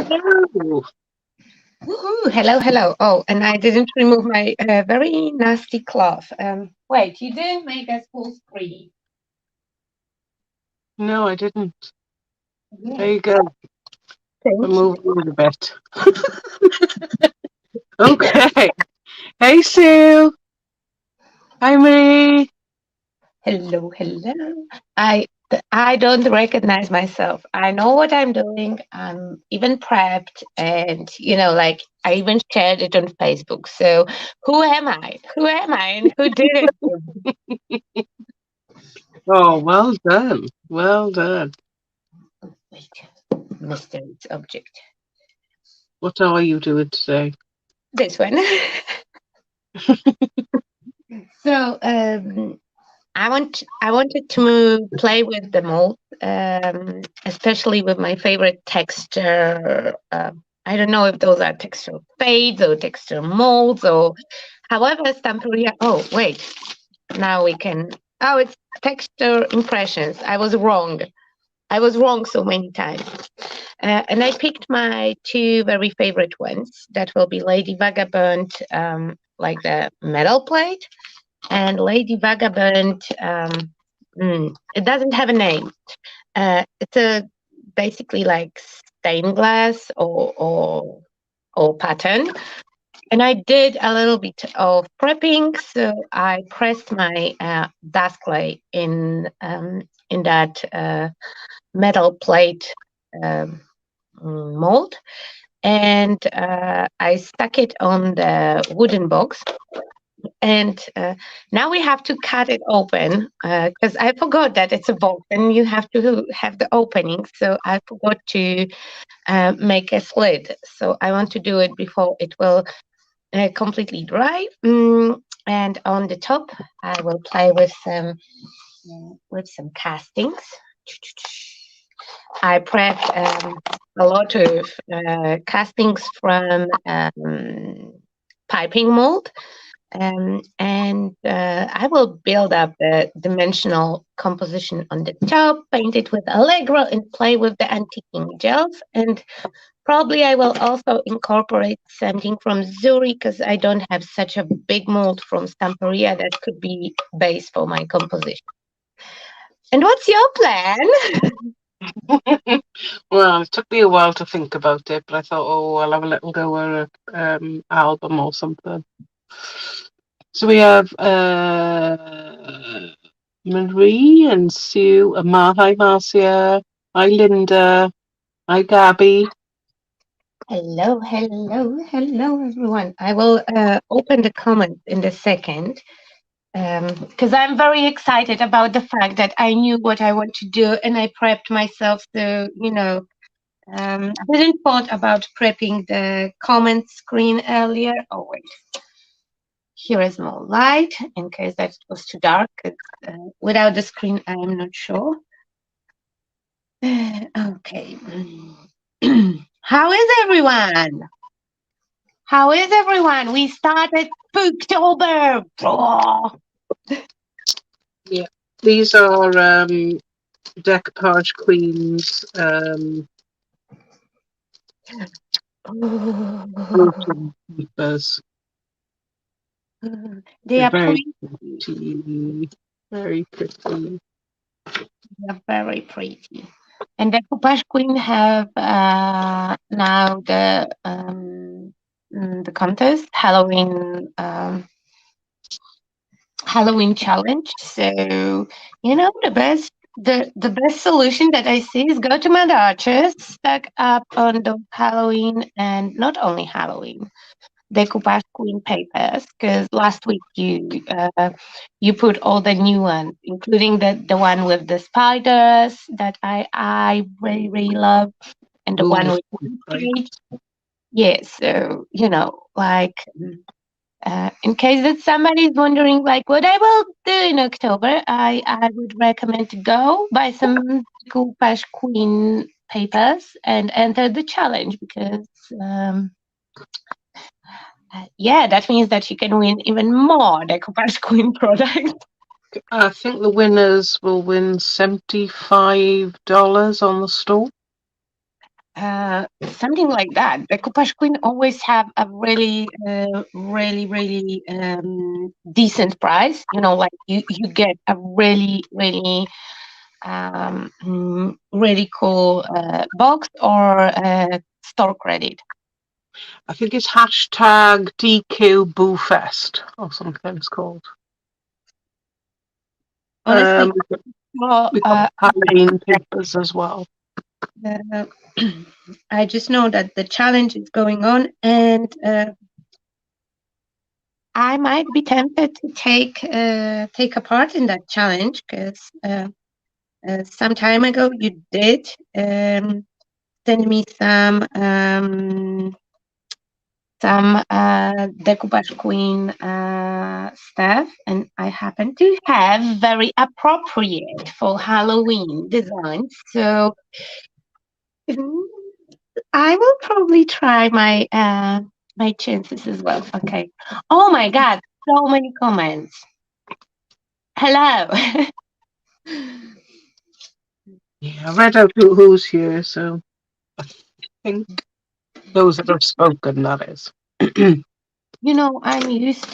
Hello. Woohoo! Hello, hello. Oh, and I didn't remove my very nasty cloth. Wait, you didn't make us full screen. No, I didn't. There Yes, you go. I'll thank you. move a little bit. Okay. Hey, Sue. Hi, Marie. Hello, hello. I don't recognize myself. I know what I'm doing. I'm even prepped, and like I even shared it on Facebook. So who am I? Who am I? And who did it? Oh, well done. Well done. Wait, mystery object. What are you doing today? This one. So I wanted to play with the mold, especially with my favorite texture. I don't know if those are texture fades or texture molds or however Stamperia. Oh wait, now we can. Oh, it's texture impressions. I was wrong. I was wrong so many times. And I picked my two very favorite ones. That will be Lady Vagabond, like the metal plate, and Lady Vagabond. It doesn't have a name. It's a basically like stained glass or pattern. And I did a little bit of prepping, so I pressed my dust clay in that metal plate um, mold, and I stuck it on the wooden box. And now we have to cut it open because I forgot that it's a box and you have to have the opening. So I forgot to make a slit. So I want to do it before it will completely dry. And on the top, I will play with some castings. I prepped a lot of castings from piping mold, and I will build up a dimensional composition on the top, paint it with Allegro, and play with the antiquing gels. And probably I will also incorporate something from Zuri because I don't have such a big mold from Stamperia that could be base for my composition. And what's your plan? Well, it took me a while to think about it, but I thought, oh, I'll have a little go at an album or something. So we have Marie and Sue, and hi Marcia, hi Linda, hi Gabby. Hello, hello, hello, everyone. I will open the comments in a second because I'm very excited about the fact that I knew what I want to do and I prepped myself. So, I didn't thought about prepping the comment screen earlier. Oh, wait, here is more light in case that it was too dark. 'Cause, without the screen, I am not sure. Okay. How is everyone? How is everyone? We started Spooktober. Oh. Yeah, these are decoupage queens. Autumn papers. They They're are very pretty. pretty, very pretty. They are very pretty. And the Coupache Queen have now the contest Halloween challenge. So the best solution that I see is go to Mad Arches, stack up on the Halloween and not only Halloween decoupage queen papers because last week you put all the new ones, including the one with the spiders that I really really love, and the Ooh, one the with right. the yes. So like in case that somebody is wondering like what I will do in October, I would recommend to go buy some decoupage queen papers and enter the challenge because. Yeah, that means that you can win even more Decoupage Queen products. I think the winners will win $75 on the store. something like that. The Decoupage Queen always have a really, really decent price. Like you get a really really cool box or store credit. I think it's hashtag DQ Boo Fest or something it's called. Honestly, well, We've got Halloween papers as well. uh, I just know that the challenge is going on, and I might be tempted to take a part in that challenge because some time ago you did send me some decoupage queen stuff, and I happen to have very appropriate for Halloween designs. So I will probably try my chances as well. Okay. Oh my God, so many comments. Hello. Yeah, I read out who's here, so I think those that have spoken, that is. I'm used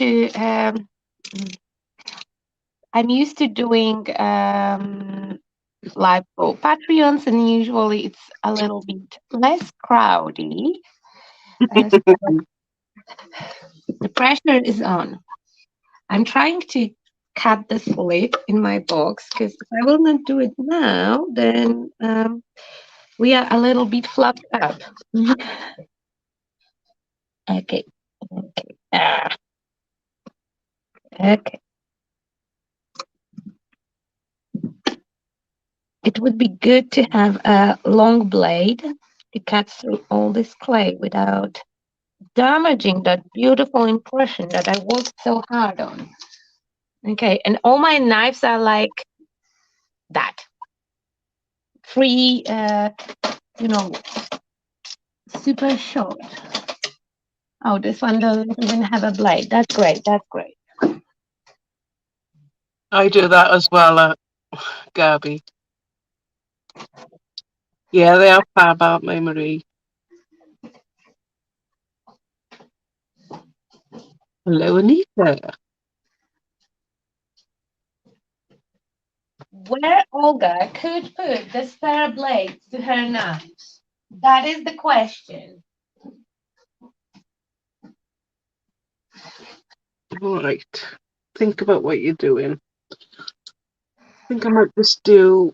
to doing live for Patreons, and usually it's a little bit less crowdy. So the pressure is on. I'm trying to cut the slit in my box because if I will not do it now, then we are a little bit fluffed up. Okay. Okay. Okay. It would be good to have a long blade to cut through all this clay without damaging that beautiful impression that I worked so hard on. Okay, and all my knives are like that. Free, you know, super short. Oh, this one doesn't even have a blade. That's great. That's great. I do that as well, Gabby. Yeah, they are fab, aren't they, Marie? Hello, Anita. Where Olga could put the spare blades to her knives? That is the question. All right. Think about what you're doing. I think I might just do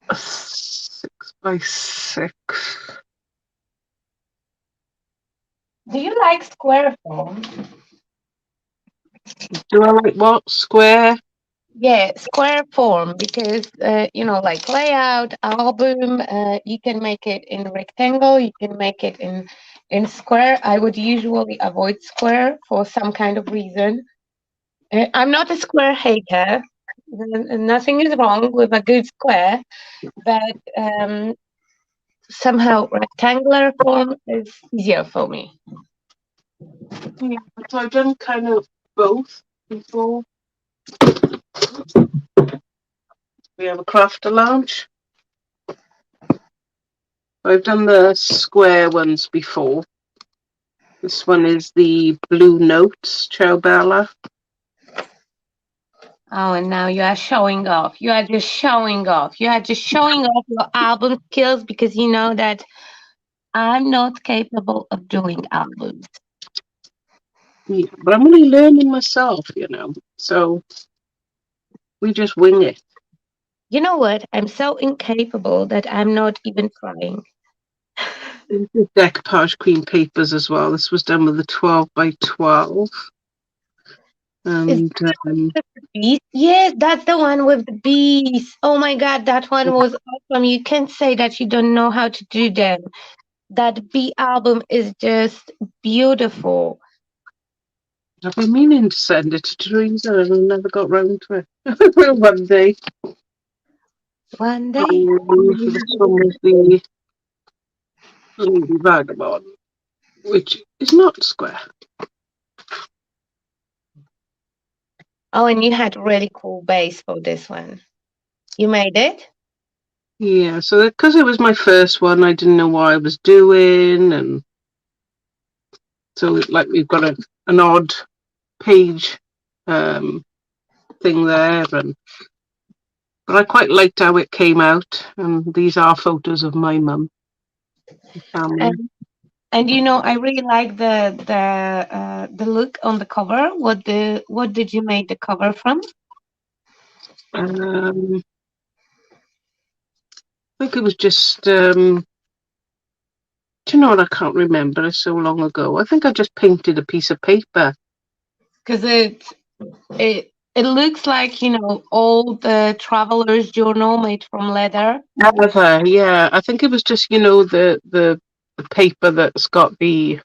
a 6x6. Do you like square form? Do I like what? Square? Yeah, square form because like layout, album, you can make it in rectangle, you can make it in square. I would usually avoid square for some kind of reason. I'm not a square hater. Nothing is wrong with a good square, but somehow rectangular form is easier for me. Yeah, so I've done kind of both before. We have a crafter lounge. I've done the square ones before. This one is the Blue Notes, Ciao Bella. Oh, and now you are showing off. You are just showing off. You are just showing off your album skills because you know that I'm not capable of doing albums. Yeah, but I'm only learning myself, so we just wing it. You know what? I'm so incapable that I'm not even trying. The decoupage queen papers as well. This was done with the 12 by 12. Is And that the bees? Yes, that's the one with the bees. Oh my God, that one was awesome. You can't say that you don't know how to do them. That bee album is just beautiful. I've been meaning to send it to Teresa and I never got round to it. One day. One day. This one was the Lady Vagabond, which is not square. Oh, and you had really cool base for this one. You made it? Yeah, so because it was my first one, I didn't know what I was doing, and so like we've got an odd page um, thing there, and but I quite liked how it came out. And these are photos of my mum and family. And I really like the look on the cover. What did you make the cover from? I think it was just. Do you know what? I can't remember. It's so long ago. I think I just painted a piece of paper. Because it looks like all the traveler's journal made from leather. Leather, yeah. I think it was just the paper that's got the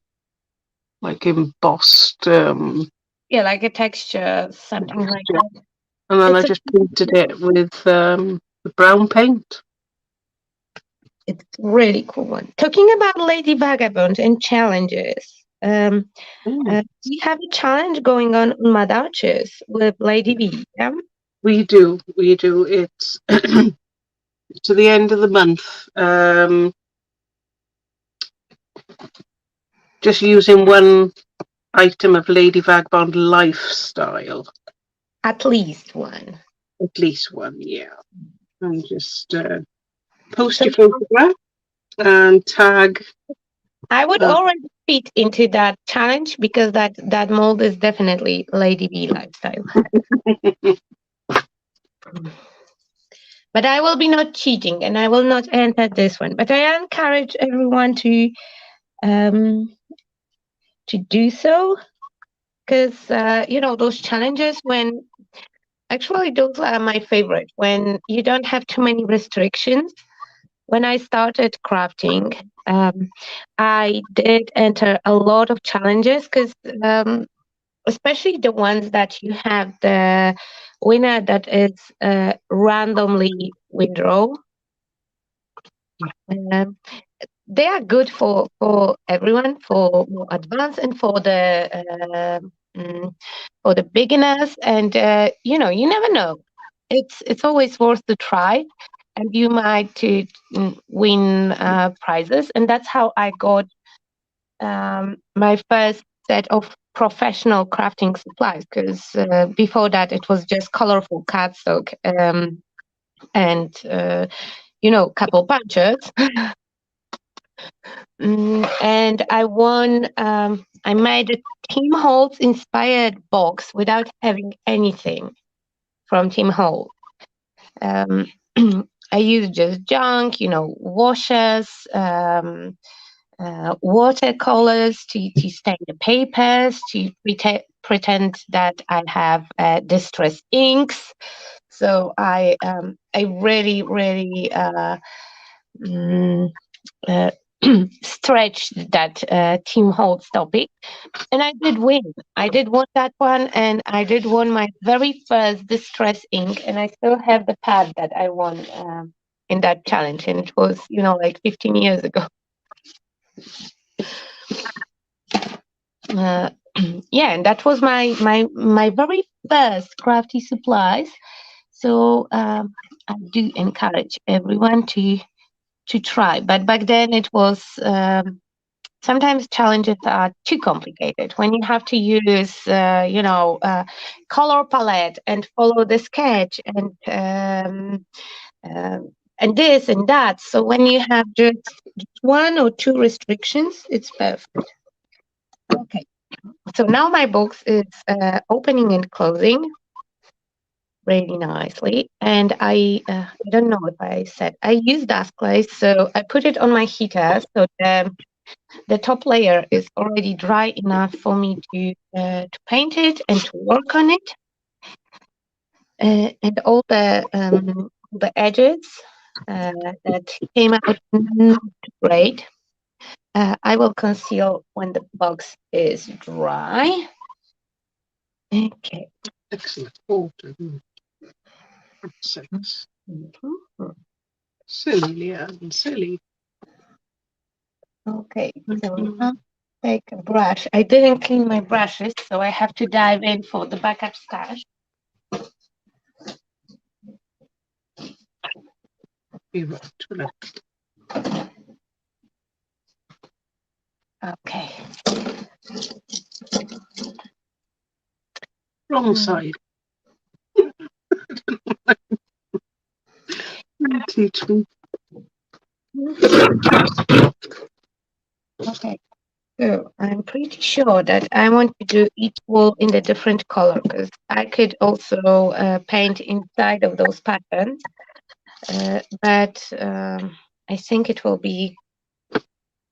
like embossed Yeah, like a texture, something like texture, that. and then I It's a just painted it with the brown paint. it's really cool one. Talking about Lady Vagabond and challenges. Mm. We have a challenge going on Madaches with Lady V. Yeah? We do, we do. It's to the end of the month. Just using one item of Lady Vagabond lifestyle. At least one. At least one, yeah. And just post So your photograph and tag. I would Uh, already fit into that challenge because that mold is definitely Lady V lifestyle. But I will be not cheating and I will not enter this one. But I encourage everyone um, to do so because those challenges when actually those are my favorite when you don't have too many restrictions. When I started crafting, I did enter a lot of challenges because especially the ones that you have the winner that is randomly withdraw. Um, they are good for everyone, for more advanced and for the beginners. And you never know. It's always worth to try, and you might to win prizes. And that's how I got my first set of professional crafting supplies. Because before that, it was just colorful cardstock and couple punches. And I won. I made a Tim Holtz inspired box without having anything from Tim Holtz. Um, I used just junk, washes, watercolors to stain the papers, to pretend that I have distress inks. So I really, really mm, uh, stretched that Tim Holtz topic. And I did win. I did win that one, and I did win my very first distress ink, and I still have the pad that I won in that challenge, and it was, like 15 years ago. Uh, yeah, and that was my very first crafty supplies. So I do encourage everyone to try. But back then it was. Sometimes challenges are too complicated when you have to use color palette and follow the sketch and this and that. So when you have just one or two restrictions, it's perfect. Okay, so now my box is opening and closing really nicely, and I don't know if I said I use dust glaze, so I put it on my heater so the top layer is already dry enough for me to paint it and to work on it. And all the edges that came out not great, I will conceal when the box is dry. Okay. Excellent. Water. Six. Mhm. Silly, Leanne. Silly. Okay. So now take a brush. I didn't clean my brushes, so I have to dive in for the backup stash. You're right. Okay. Wrong side. Teach me. Okay. So I'm pretty sure that I want to do each wall in a different color because I could also paint inside of those patterns, but I think it will be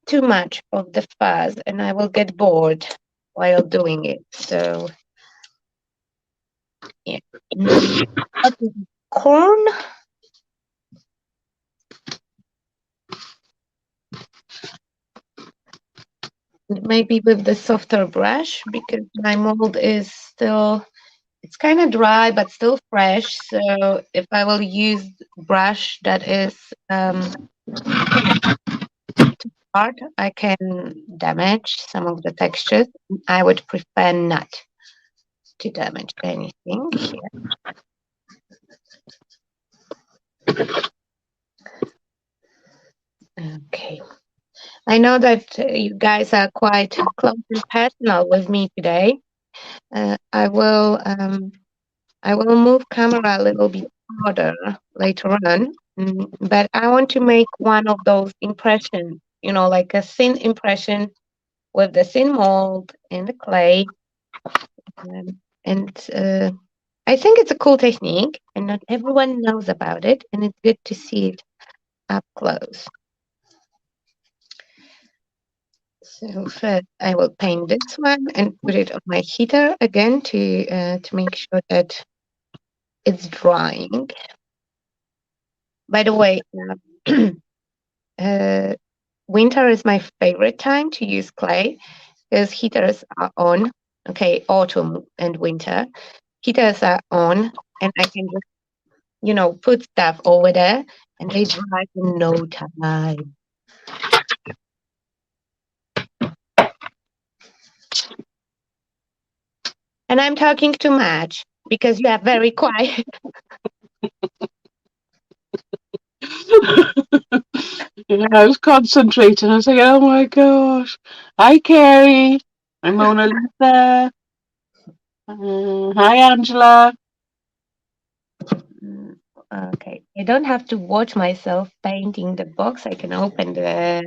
too much of the fuzz and I will get bored while doing it. So yeah. What is it? Corn? Maybe with the softer brush because my mold is still, it's kind of dry but still fresh. So if I will use brush that is too hard, I can damage some of the textures. I would prefer not to damage anything here. Okay. I know that you guys are quite close and personal with me today. Uh, I will um, I will move camera a little bit harder later on, but I want to make one of those impressions, like a thin impression with the thin mold and the clay. And I think it's a cool technique, and not everyone knows about it, and it's good to see it up close. So first, I will paint this one and put it on my heater again to make sure that it's drying. By the way, winter is my favorite time to use clay because heaters are on. Okay, autumn and winter, heaters are on, and I can just, put stuff over there and they dry in no time. And I'm talking too much because you are very quiet. Yeah, I was concentrating. I was like, oh my gosh. Hi, Carrie. I'm Mona Lisa. Hi, Angela. Okay, I don't have to watch myself painting the box. I can open the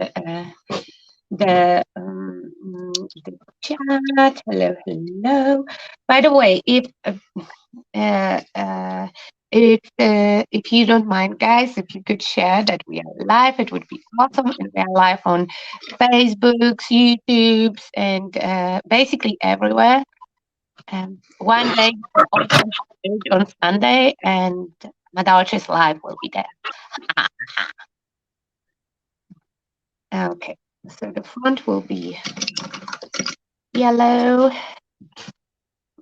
chat. Hello, hello. By the way, uh, uh, if you don't mind, guys, if you could share that we are live, it would be awesome. And we are live on Facebooks, YouTubes, and basically everywhere. One day we'll open page on Sunday, and Madalch's live will be there. Okay, so the font will be yellow.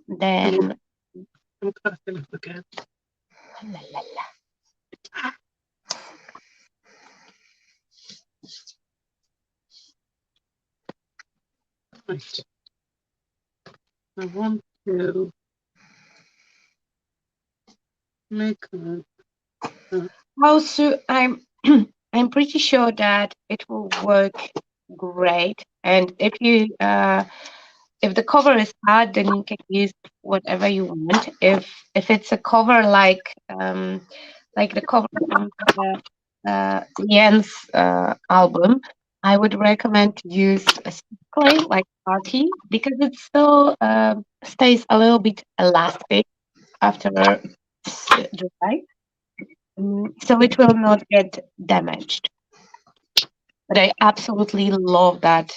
Then I'm cracking up again. la, la, la. Right. I want to make Also, I'm pretty sure that it will work great. And if the cover is hard, then you can use whatever you want. If it's a cover like the cover from Ian's album, I would recommend to use a clay like party because it still stays a little bit elastic after it's dry. So it will not get damaged. But I absolutely love that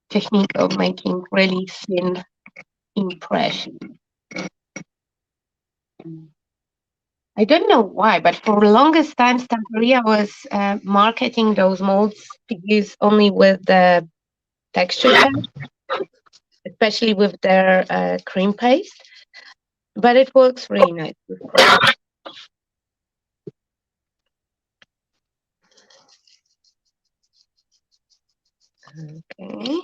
technique of making really thin impression. I don't know why, but for the longest time, Stamperia was marketing those molds to use only with the texture pen, especially with their cream paste. But it works really nice with clay. Okay,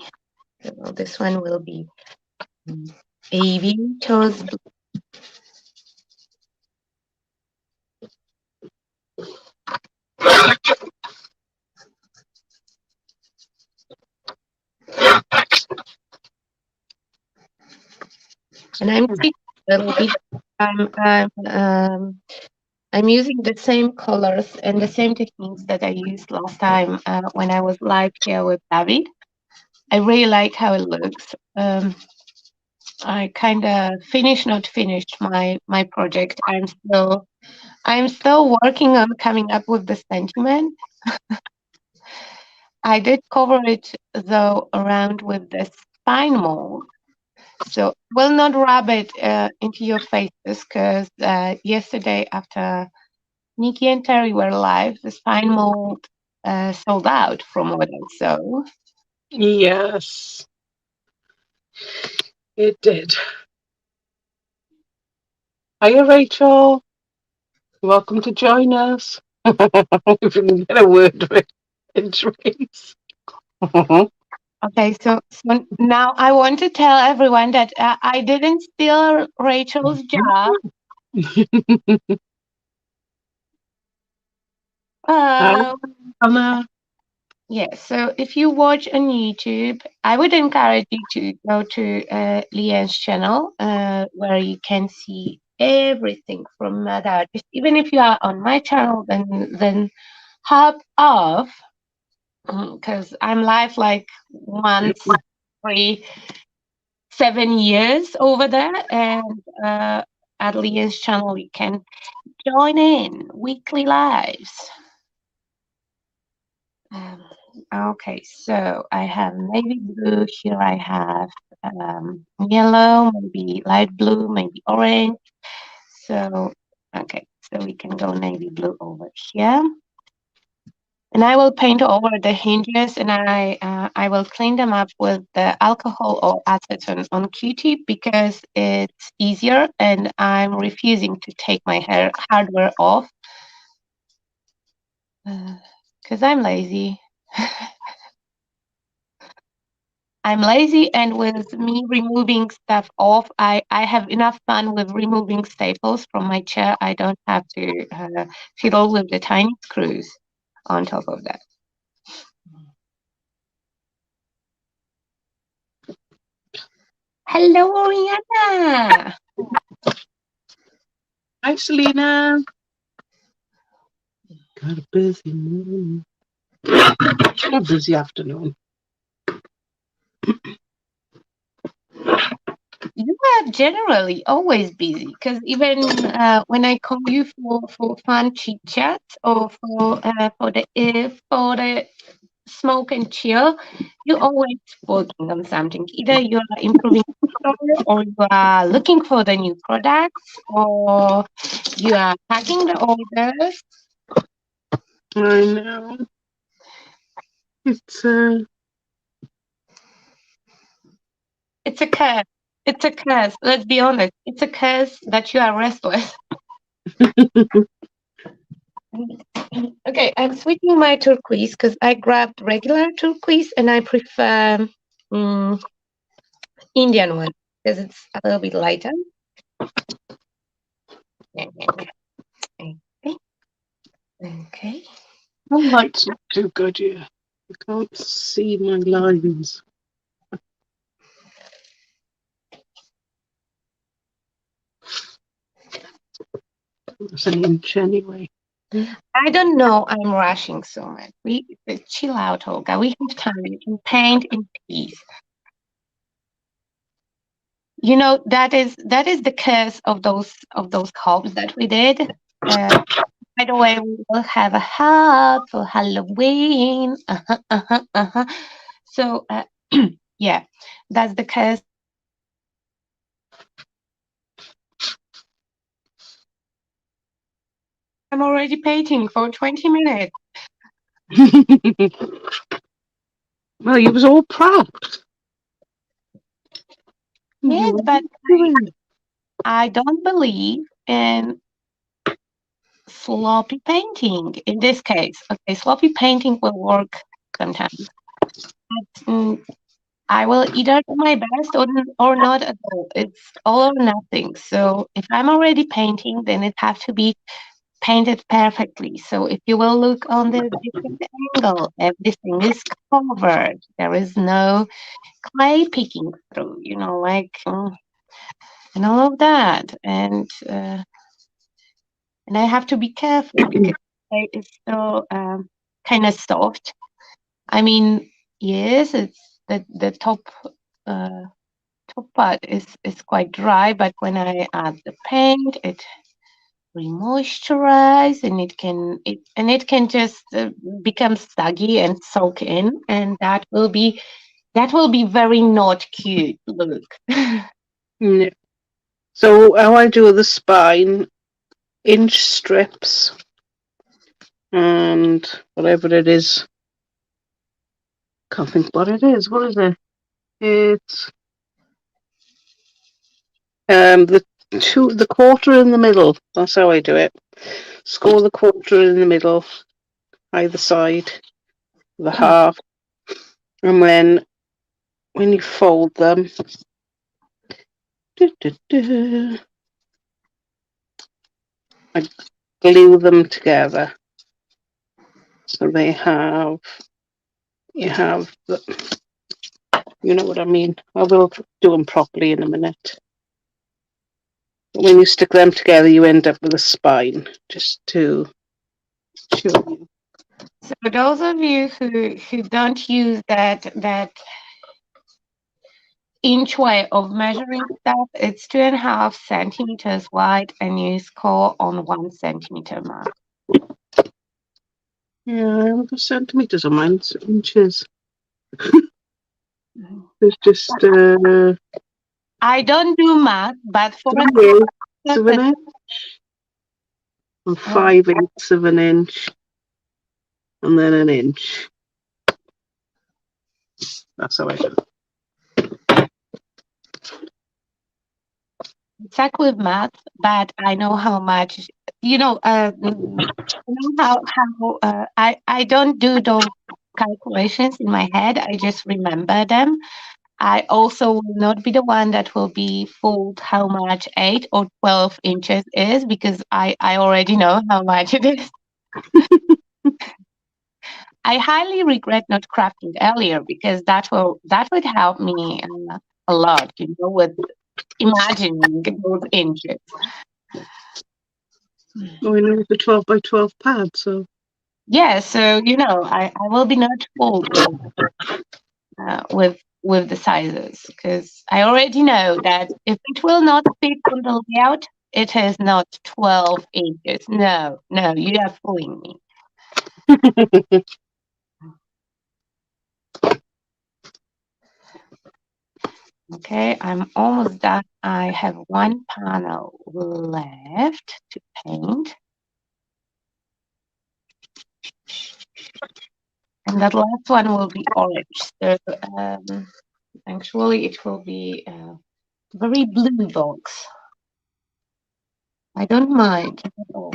so this one will be aviator's blue. and I'm tweaking a little bit. I'm I'm um, I'm using the same colors and the same techniques that I used last time when I was live here with David. I really like how it looks. I kind of finished, not finished my project. I'm still working on coming up with the sentiment. I did cover it though around with the spine mold, so will not rub it into your faces because yesterday after Nikki and Terry were live, the spine mold sold out from what I saw. Yes, it did. Hiya, Rachel. Welcome to join us. If you can get a word with Trace. Okay, so now I want to tell everyone that I didn't steal Rachel's job. Uh, Anna. yeah, so if you watch on YouTube, I would encourage you to go to Leanne's channel where you can see everything from that artist. Even if you are on my channel, then hop off because I'm live like once every 7 years over there, and at Leah's channel you can join in weekly lives. Um, okay, so I have navy blue here. I have yellow, maybe light blue, maybe orange. So okay, so we can go navy blue over here. And I will paint over the hinges, and I will clean them up with the alcohol or acetone on Q-tip because it's easier, and I'm refusing to take my hardware off because I'm lazy. I'm lazy, and with me removing stuff off, I have enough fun with removing staples from my chair. I don't have to fiddle with the tiny screws on top of that. Hello, Oriana. Hi, Selena. Got a busy morning. A busy afternoon. You are generally always busy because even when I call you for fun chit chat or for the smoke and chill, you're always working on something. Either you are improving the store, or you are looking for the new products, or you are packing the orders. I know. It's It's a curse. It's a curse. Let's be honest. It's a curse that you are restless. Okay, I'm switching my turquoise because I grabbed regular turquoise and I prefer um, Indian one because it's a little bit lighter. Okay. Okay. the light's not too good here. I can't see my lines. It's an inch anyway. I don't know. I'm rushing so much. We chill out, Olga. We have time. We can paint in peace. You know that is the curse of those hobs that we did. By the way, we will have a hat for Halloween. So yeah, that's the curse. I'm already painting for 20 minutes. Well, you was all prepped. You Yes, were but doing. I don't believe in sloppy painting in this case. Okay, sloppy painting will work sometimes. Mm, I will either do my best or not at all. It's all or nothing. So if I'm already painting, then it has to be painted perfectly. So if you will look on the different angle, everything is covered. There is no clay peeking through, like and all of that. And I have to be careful because it's still kind of soft. I mean, yes, it's the uh, top part is quite dry, but when I add the paint, it re-moisturize and it can just become saggy and soak in, and that will be very not cute look. Yeah. So how I do the spine, inch strips and whatever it is. Can't think what it is. What is it? It's the quarter in the middle. That's how I do it. Score the quarter in the middle, either side, the half, and then when you fold them, I glue them together. So you have you know what I mean. I will do them properly in a minute. But when you stick them together, you end up with a spine. Just to show you. So those of you who don't use that inch way of measuring stuff, it's 2.5 centimeters wide, and you score on 1 centimeter mark. Yeah, I have centimeters on mine. It's inches. Mhm. It's just I don't do math, but for a 3/8 of an person, inch and uh, 5/8 of an inch, and then an inch. That's how I do it. check with math, but I know how much, you know, I know I don't do those calculations in my head. I just remember them. I also will not be the one that will be fooled how much 8 or 12 inches is, because I already know how much it is. I highly regret not crafting earlier, because that would help me a lot, you know, with imagining those inches. Oh, I know it's a 12 by 12 pad, so Yeah, so you know, I will be not fooled with the sizes, because I already know that if it will not fit on the layout, it is not 12 inches. No, no, you are fooling me. Okay, I'm almost done. I have one panel left to paint, and that last one will be orange. So actually, it will be a very blue box. I don't mind at all.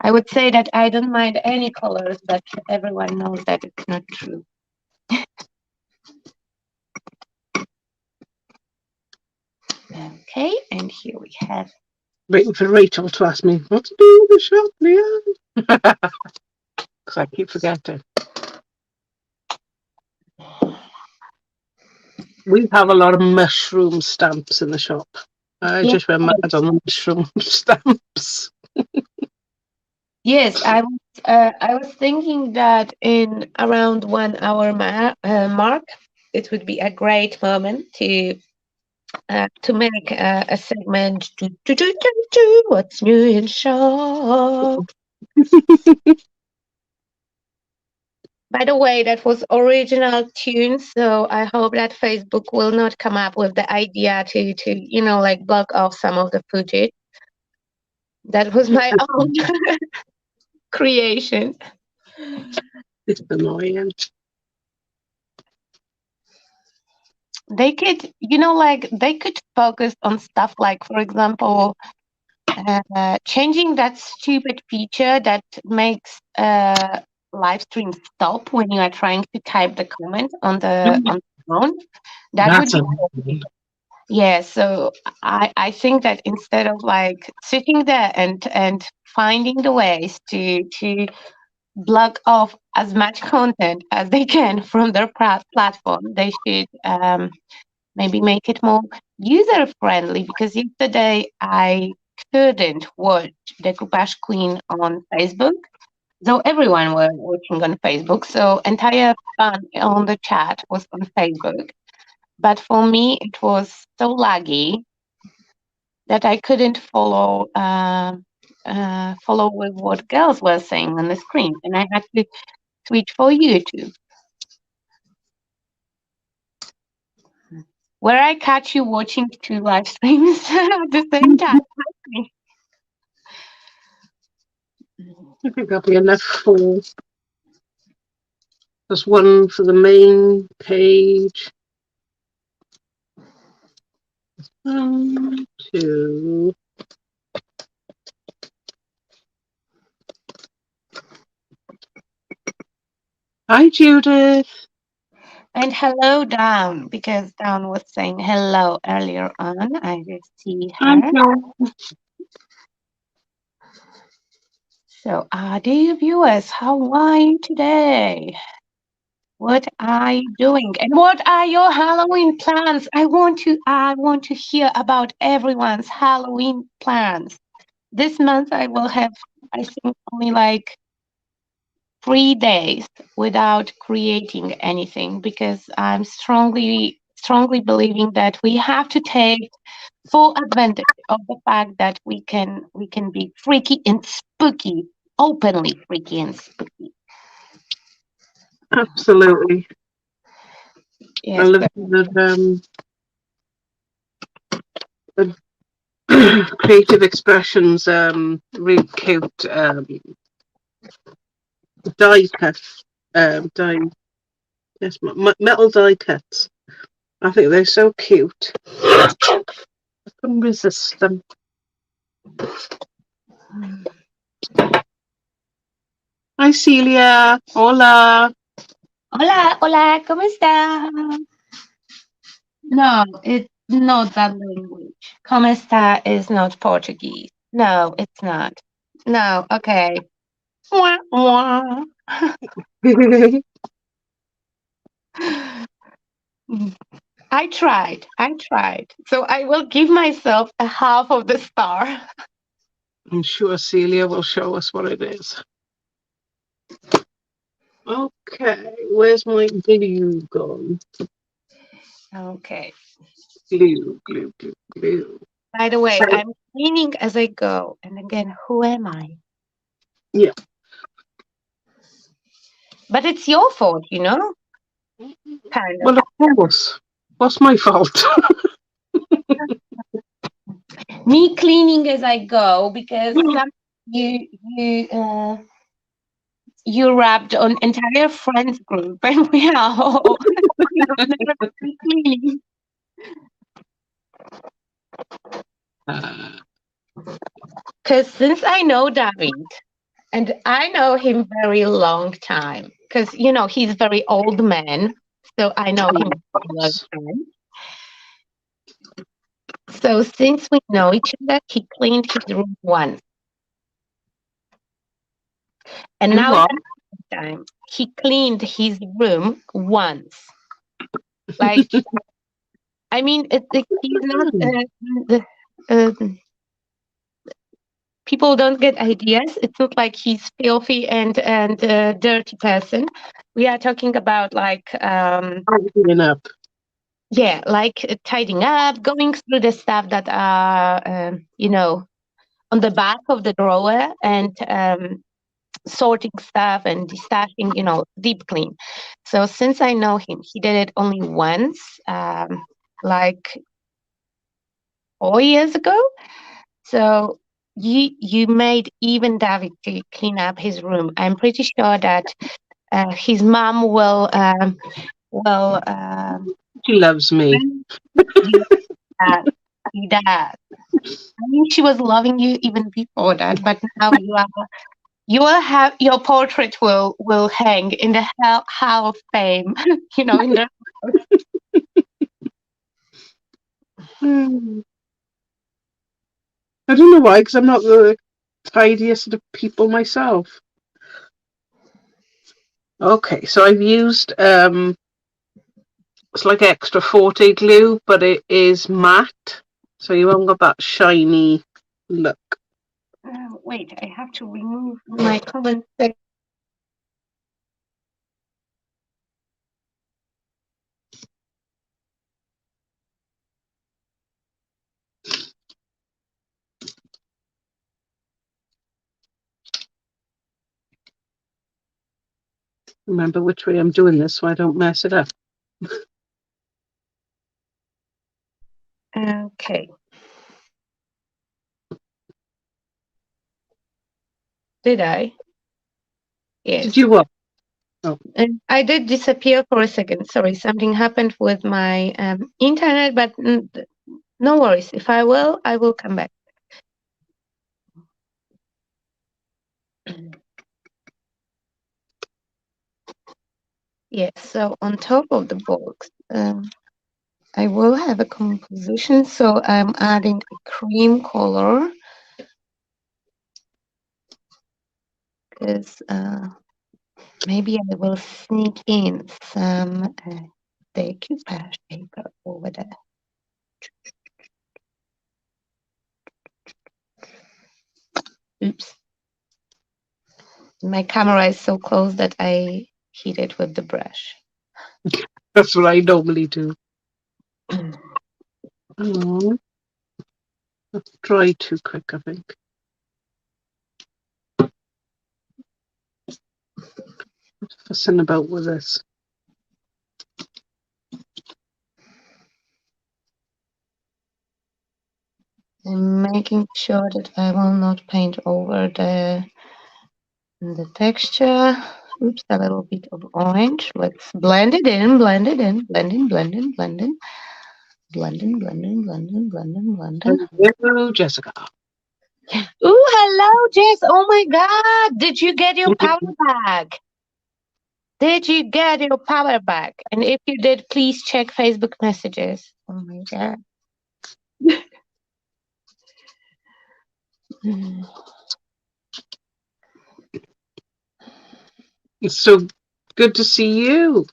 I would say that I don't mind any colors, but everyone knows that it's not true. Okay, and here we have. waiting for Rachel to ask me what to do with the shop, Leanne. Because I keep forgetting. We have a lot of mushroom stamps in the shop. I Yeah, just went mad on the mushroom stamps. yes, I was thinking that in around 1 hour mark, it would be a great moment to make a segment. What's new in shop? By the way, that was original tune, so I hope that Facebook will not come up with the idea to you know, like, block off some of the footage. That was my own creation. It's annoying. They could, you know, like, they could focus on stuff like, for example, changing that stupid feature that makes live stream stop when you are trying to type the comment on the phone. That would That's be. annoying. Yeah, so I think that instead of like sitting there and finding the ways to block off as much content as they can from their platform, they should maybe make it more user friendly, because yesterday I couldn't watch Decoupage Queen on Facebook, though everyone were watching on Facebook. So entire fun on the chat was on Facebook. But for me, it was so laggy that I couldn't follow with what girls were saying on the screen, and I had to switch for YouTube, where I catch you watching two live streams at the same time. I think that'll be enough for. There's one for the main page. 1, 2. Hi, Judith. And hello, Dawn, because Dawn was saying hello earlier on. I just see her. So, dear viewers, how are you today? What are you doing? And what are your Halloween plans? I want to hear about everyone's Halloween plans. This month I will have, I think, only like 3 days without creating anything, because I'm strongly believing that we have to take full advantage of the fact that we can be freaky and spooky, openly freaky and spooky. Absolutely. Yes, I love the creative expressions, really cute die cuts, yes, metal die cuts. I think they're so cute. I couldn't resist them. Hi, Celia. Hola. Hola, hola, ¿cómo está? No, it's not that language. ¿Cómo está is not Portuguese. No, it's not. No, okay. Wah, wah. I tried. So I will give myself a half of the star. I'm sure Celia will show us what it is. Okay, where's my glue gone? Okay. Glue, glue, glue, glue. By the way, I'm cleaning as I go. And again, who am I? Yeah. But it's your fault, you know? Kind of. Well, of course. What's my fault? Me cleaning as I go, because you wrapped on entire friends group, and we are all never cleaning. Because since I know David, and I know him very long time, because you know he's very old man, so I know him for a long time. So since we know each other, he cleaned his room once, and now it's time. He cleaned his room once. Like, I mean, he's not. People don't get ideas. It's not like he's filthy and dirty person. We are talking about like tidying up. Yeah, like tidying up, going through the stuff that are on the back of the drawer, and sorting stuff and destashing, deep clean. So since I know him, he did it only once, like 4 years ago. So you made even David to clean up his room. I'm pretty sure that his mom will. She loves me. He does. I mean, she was loving you even before that, but now you will have your portrait will hang in the Hall of Fame. In the. I don't know why, because I'm not the tidiest of people myself. Okay, so I've used it's like extra forte glue, but it is matte, so you haven't got that shiny look. Wait, I have to remove my comment section. Remember which way I'm doing this so I don't mess it up. Okay. Did I? Yes. Did you what? Oh. And I did disappear for a second. Sorry, something happened with my internet, but no worries. If I will come back. Yes, so on top of the box, I will have a composition. So I'm adding a cream color because maybe I will sneak in some decoupage paper over there. Oops. My camera is so close that I hit it with the brush. That's what I normally do. Oh, that's dry too quick, I think. Fussing about with this. I'm making sure that I will not paint over the texture. Oops, a little bit of orange. Let's blend it in, blend it in, blend in, blend in, blend in. Blending, blending, blending, blending, blending. Hello, Jessica. Oh, hello, Jess. Oh my God. Did you get your power back? Did you get your power back? And if you did, please check Facebook messages. Oh my God. It's so good to see you.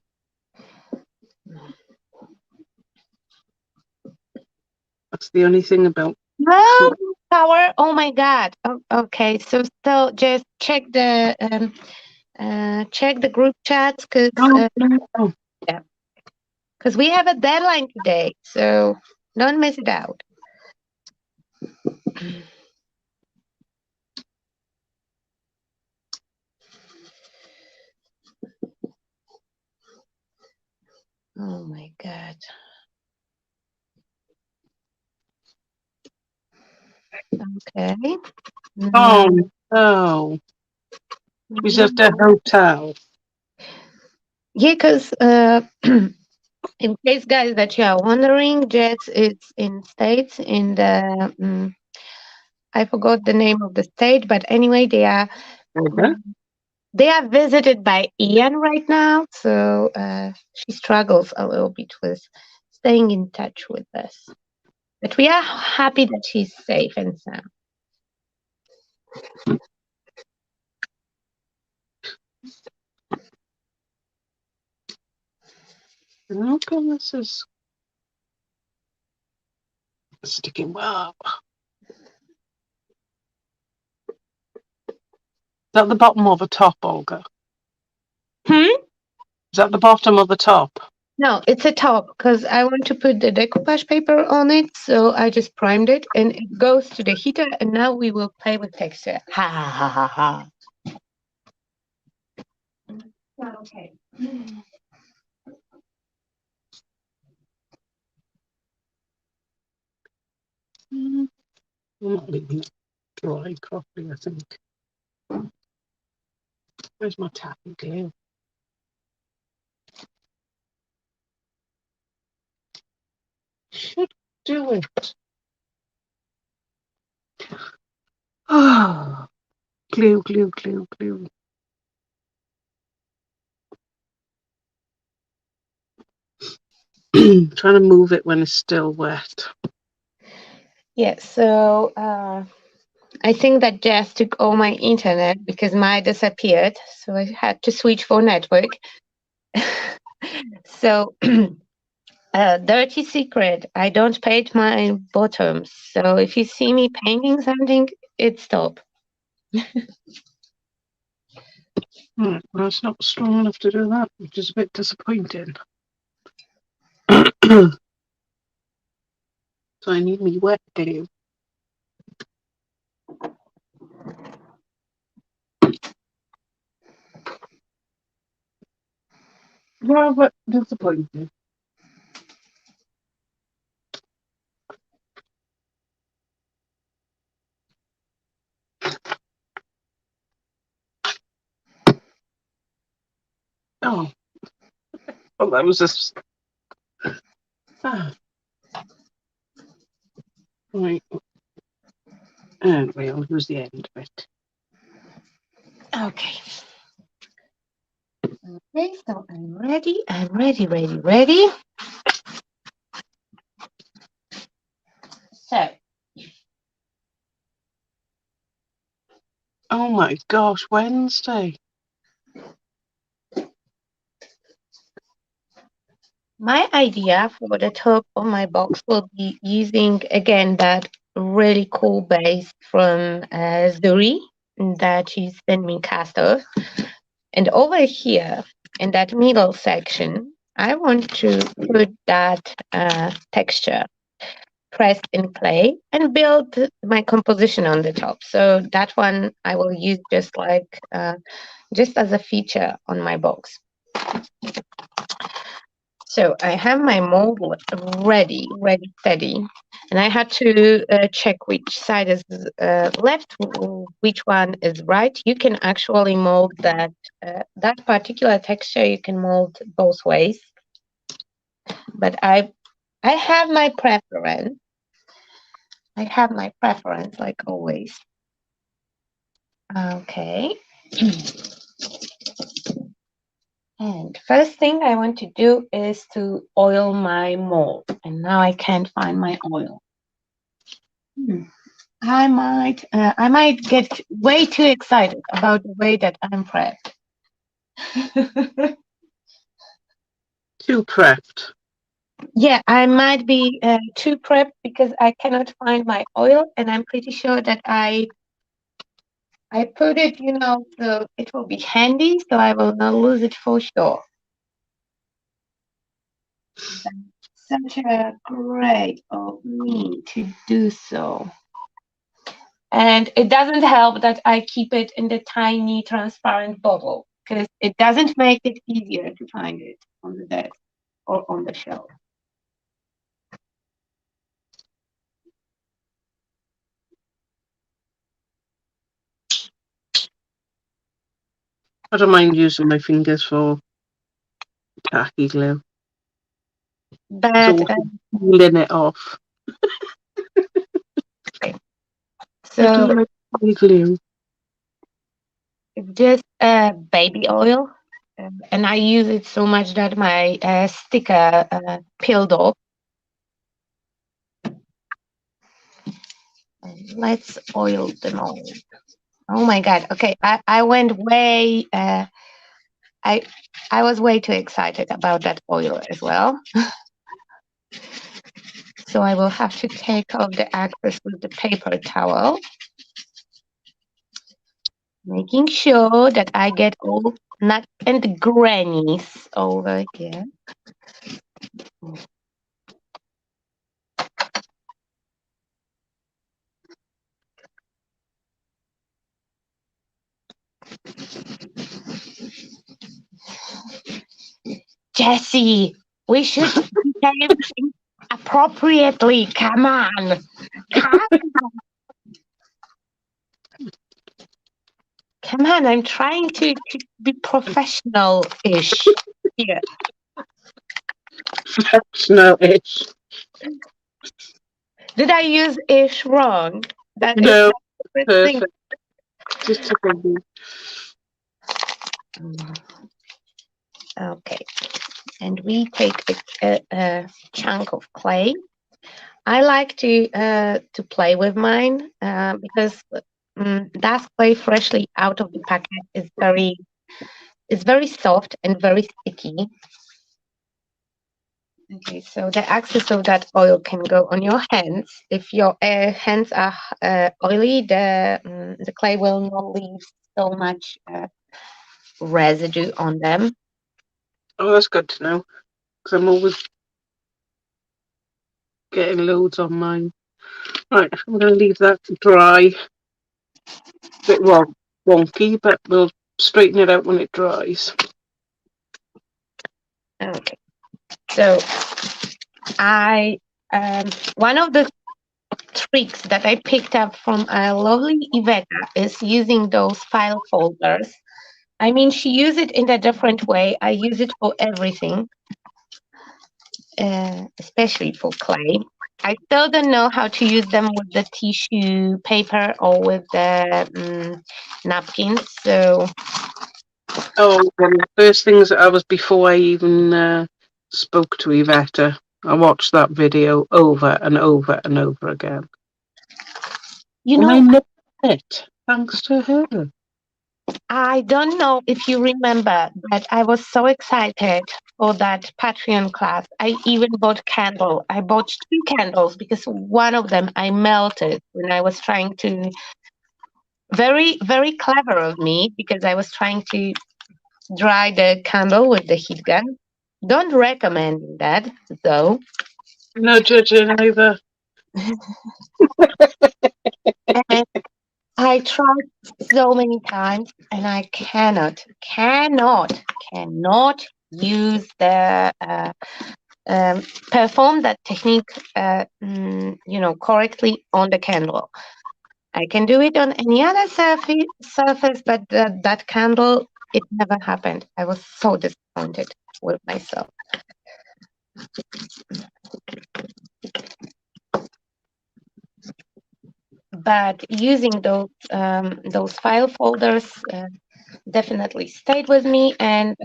That's the only thing about. No power. Oh my God. Oh, okay. So just check the group chats because yeah, because we have a deadline today. So don't miss it out. Oh my God. Okay. Oh no. We just a hotel. Yeah, because in case, guys, that you are wondering, Jets is in States in the I forgot the name of the state, but anyway, they are visited by Ian right now, so she struggles a little bit with staying in touch with us. But we are happy that she's safe and sound. Okay, this is sticking well. Is that the bottom or the top, Olga? Is that the bottom or the top? No, it's a top because I want to put the decoupage paper on it. So I just primed it and it goes to the heater. And now we will play with texture. Ha ha ha ha ha. Okay. I'm not leaving it dry properly, I think. Where's my tapping glue? Should do it. Ah, glue, glue, glue, glue. Trying to move it when it's still wet. Yeah, so I think that Jess took all my internet because mine disappeared. So I had to switch for network. So A dirty secret. I don't paint my bottoms. So if you see me painting something, it's stop. Right, well, it's not strong enough to do that, which is a bit disappointing. So I need me wet glue. Yeah, but disappointing. Oh, well, that was just. Ah, right. And we'll use the end of it. Okay. Okay, so I'm ready. I'm ready, ready, ready. So Oh my gosh, Wednesday. my idea for the top of my box will be using again that really cool base from Zuri that she sent me cast off. And over here in that middle section, I want to put that texture pressed in clay and build my composition on the top. So that one I will use just as a feature on my box. So I have my mold ready, steady, and I had to check which side is left, which one is right. You can actually mold that particular texture. You can mold both ways, but I have my preference. I have my preference, like always. Okay. And first thing I want to do is to oil my mold. And now I can't find my oil. I might get way too excited about the way that I'm prepped. Too prepped. Yeah, I might be too prepped because I cannot find my oil, and I'm pretty sure that I put it, so it will be handy, so I will not lose it for sure. Such a great of me to do so. And it doesn't help that I keep it in the tiny transparent bottle because it doesn't make it easier to find it on the desk or on the shelf. I don't mind using my fingers for tacky glue. It's But all peeling it off. I do so like glue. just baby oil, and I use it so much that my sticker peeled off. Let's oil the mold. Oh my god! Okay, I went way. I I was way too excited about that oil as well. So I will have to take off the excess with the paper towel, making sure that I get all nuts and grannies over here. Jessie, we should behave appropriately. Come on. Come on, I'm trying to be professional-ish here. Professional-ish. Did I use ish wrong? That is No, my favorite thing. perfect. Just a baby. Okay, and we take a chunk of clay. I like to play with mine because that clay freshly out of the packet is very soft and very sticky. Okay, so the excess of that oil can go on your hands. If your hands are oily, the clay will not leave so much residue on them. Oh, that's good to know, because I'm always getting loads on mine. Right, I'm going to leave that to dry. Bit wonky, but we'll straighten it out when it dries. Okay, so I one of the tricks that I picked up from a lovely Iveta is using those file folders. I mean, she used it in a different way. I use it for everything, especially for clay. I still don't know how to use them with the tissue paper or with the napkins. So, Oh, one of the first things that I was before I even spoke to Iveta, I watched that video over and over and over again. you And I know, know it, thanks to her. I don't know if you remember, but I was so excited for that Patreon class. I even bought candle. I bought two candles because one of them I melted when I was trying to. Very, very clever of me because I was trying to dry the candle with the heat gun. Don't recommend that though. No judging either. And I tried so many times and I cannot use the perform that technique correctly on the candle. I can do it on any other surface, but that candle, it never happened. I was so disappointed with myself. But using those file folders definitely stayed with me, and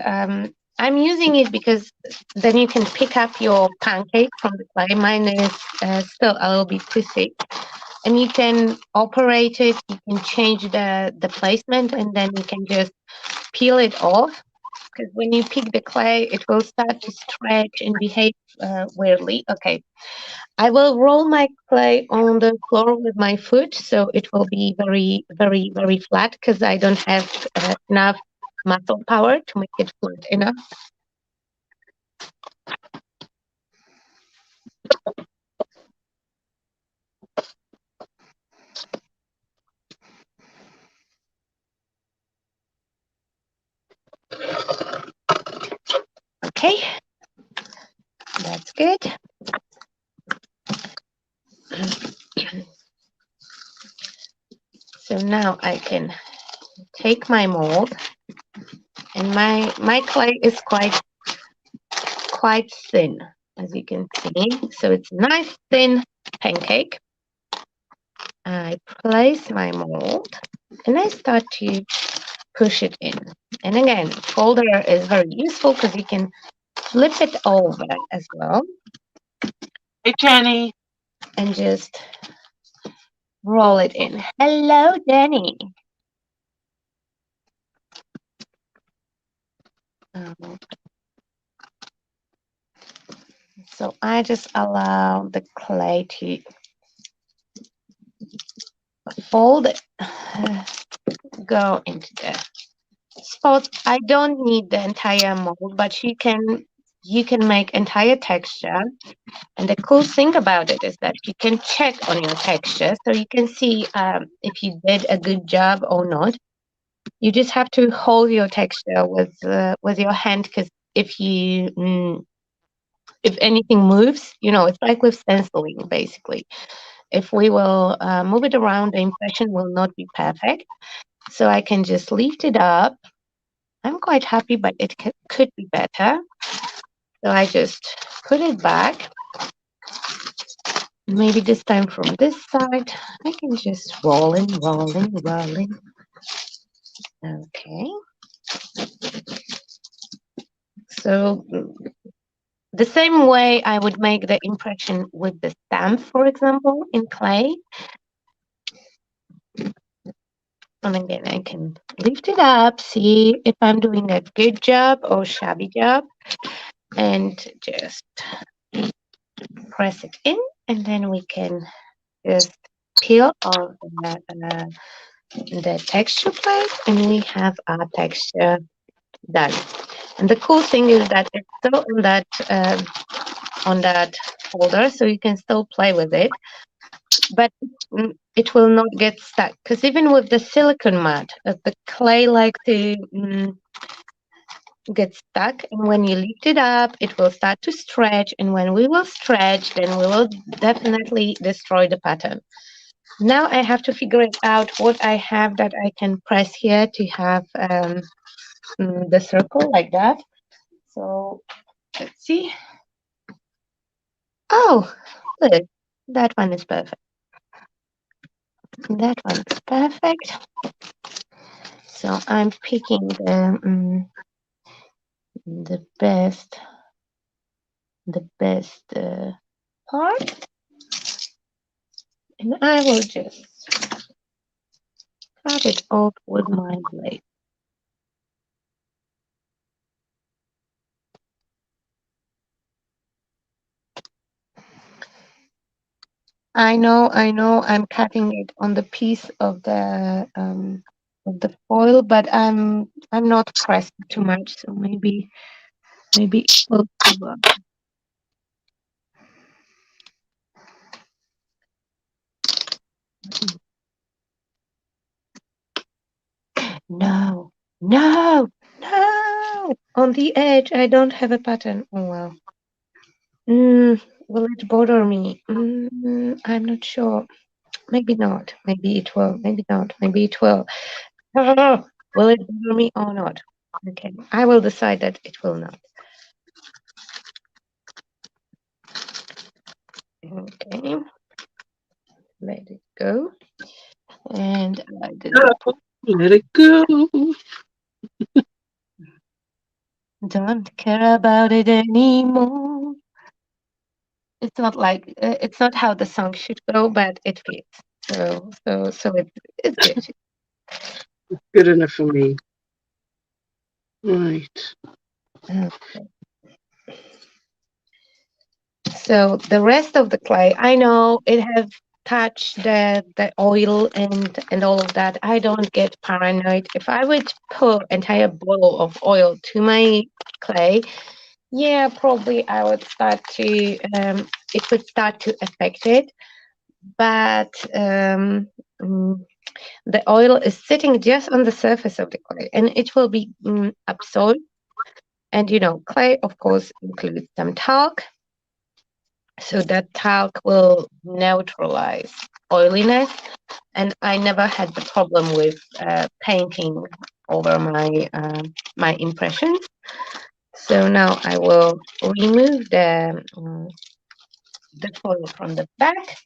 I'm using it because then you can pick up your pancake from the clay. Mine is still a little bit too thick, and you can operate it. You can change the placement, and then you can just peel it off. Because when you pick the clay, it will start to stretch and behave weirdly. Okay, I will roll my clay on the floor with my foot, so it will be very, very, very flat because I don't have enough muscle power to make it flat enough. Okay, that's good. So now I can take my mold, and my clay is quite thin, as you can see. So it's nice thin pancake. I place my mold and I start to push it in. And again, folder is very useful because you can flip it over as well Hey, Jenny. and just roll it in. Hello, Jenny. So I just allow the clay to fold it, go into the spots. I don't need the entire mold, but you can make entire texture. And the cool thing about it is that you can check on your texture, so you can see if you did a good job or not. You just have to hold your texture with your hand, because if anything moves, it's like with stenciling basically. If we will move it around, the impression will not be perfect. So I can just lift it up. I'm quite happy, but it could be better. So I just put it back. Maybe this time from this side, I can just rolling. Okay. So the same way I would make the impression with the stamp, for example, in clay. And again, I can lift it up, see if I'm doing a good job or shabby job, and just press it in, and then we can just peel off the texture plate, and we have our texture done. And the cool thing is that it's still on that folder, so you can still play with it, but it will not get stuck. Because even with the silicone mat, the clay like to get stuck, and when you lift it up, it will start to stretch, and when we will stretch, then we will definitely destroy the pattern. Now I have to figure it out what I have that I can press here to have the circle like that. So let's see. Oh, look, that one is perfect. That one is perfect. So I'm picking the best part, and I will just cut it off with my blade. I know, I'm cutting it on the piece of the foil, but I'm not pressing too much, so maybe it will cover. No, no, no! On the edge, I don't have a pattern. Oh well. Will it bother me? I'm not sure. Maybe not. Maybe it will. Maybe not. Maybe it will. Will it bother me or not? Okay, I will decide that it will not. Okay, let it go. And I didn't Let it go. don't care about it anymore. It's not like it's not how the song should go, but it fits. So it's good. Good enough for me. Right. Okay. So the rest of the clay, I know it has touched the oil and all of that. I don't get paranoid. If I would pour entire bottle of oil to my clay, yeah, probably I would start to it would start to affect it. But the oil is sitting just on the surface of the clay, and it will be absorbed. And clay, of course, includes some talc, so that talc will neutralize oiliness. And I never had the problem with painting over my impressions. So now I will remove the foil from the back.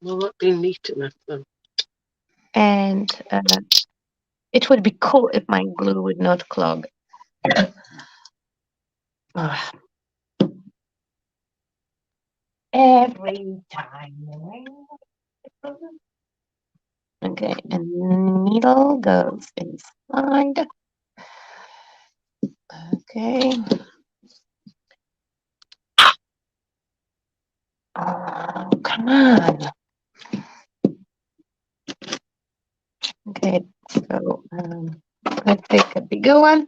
Will that be neat enough then? And it would be cool if my glue would not clog. Every time. Okay, and the needle goes inside. Okay. Oh, come on. Okay, so let's take a bigger one.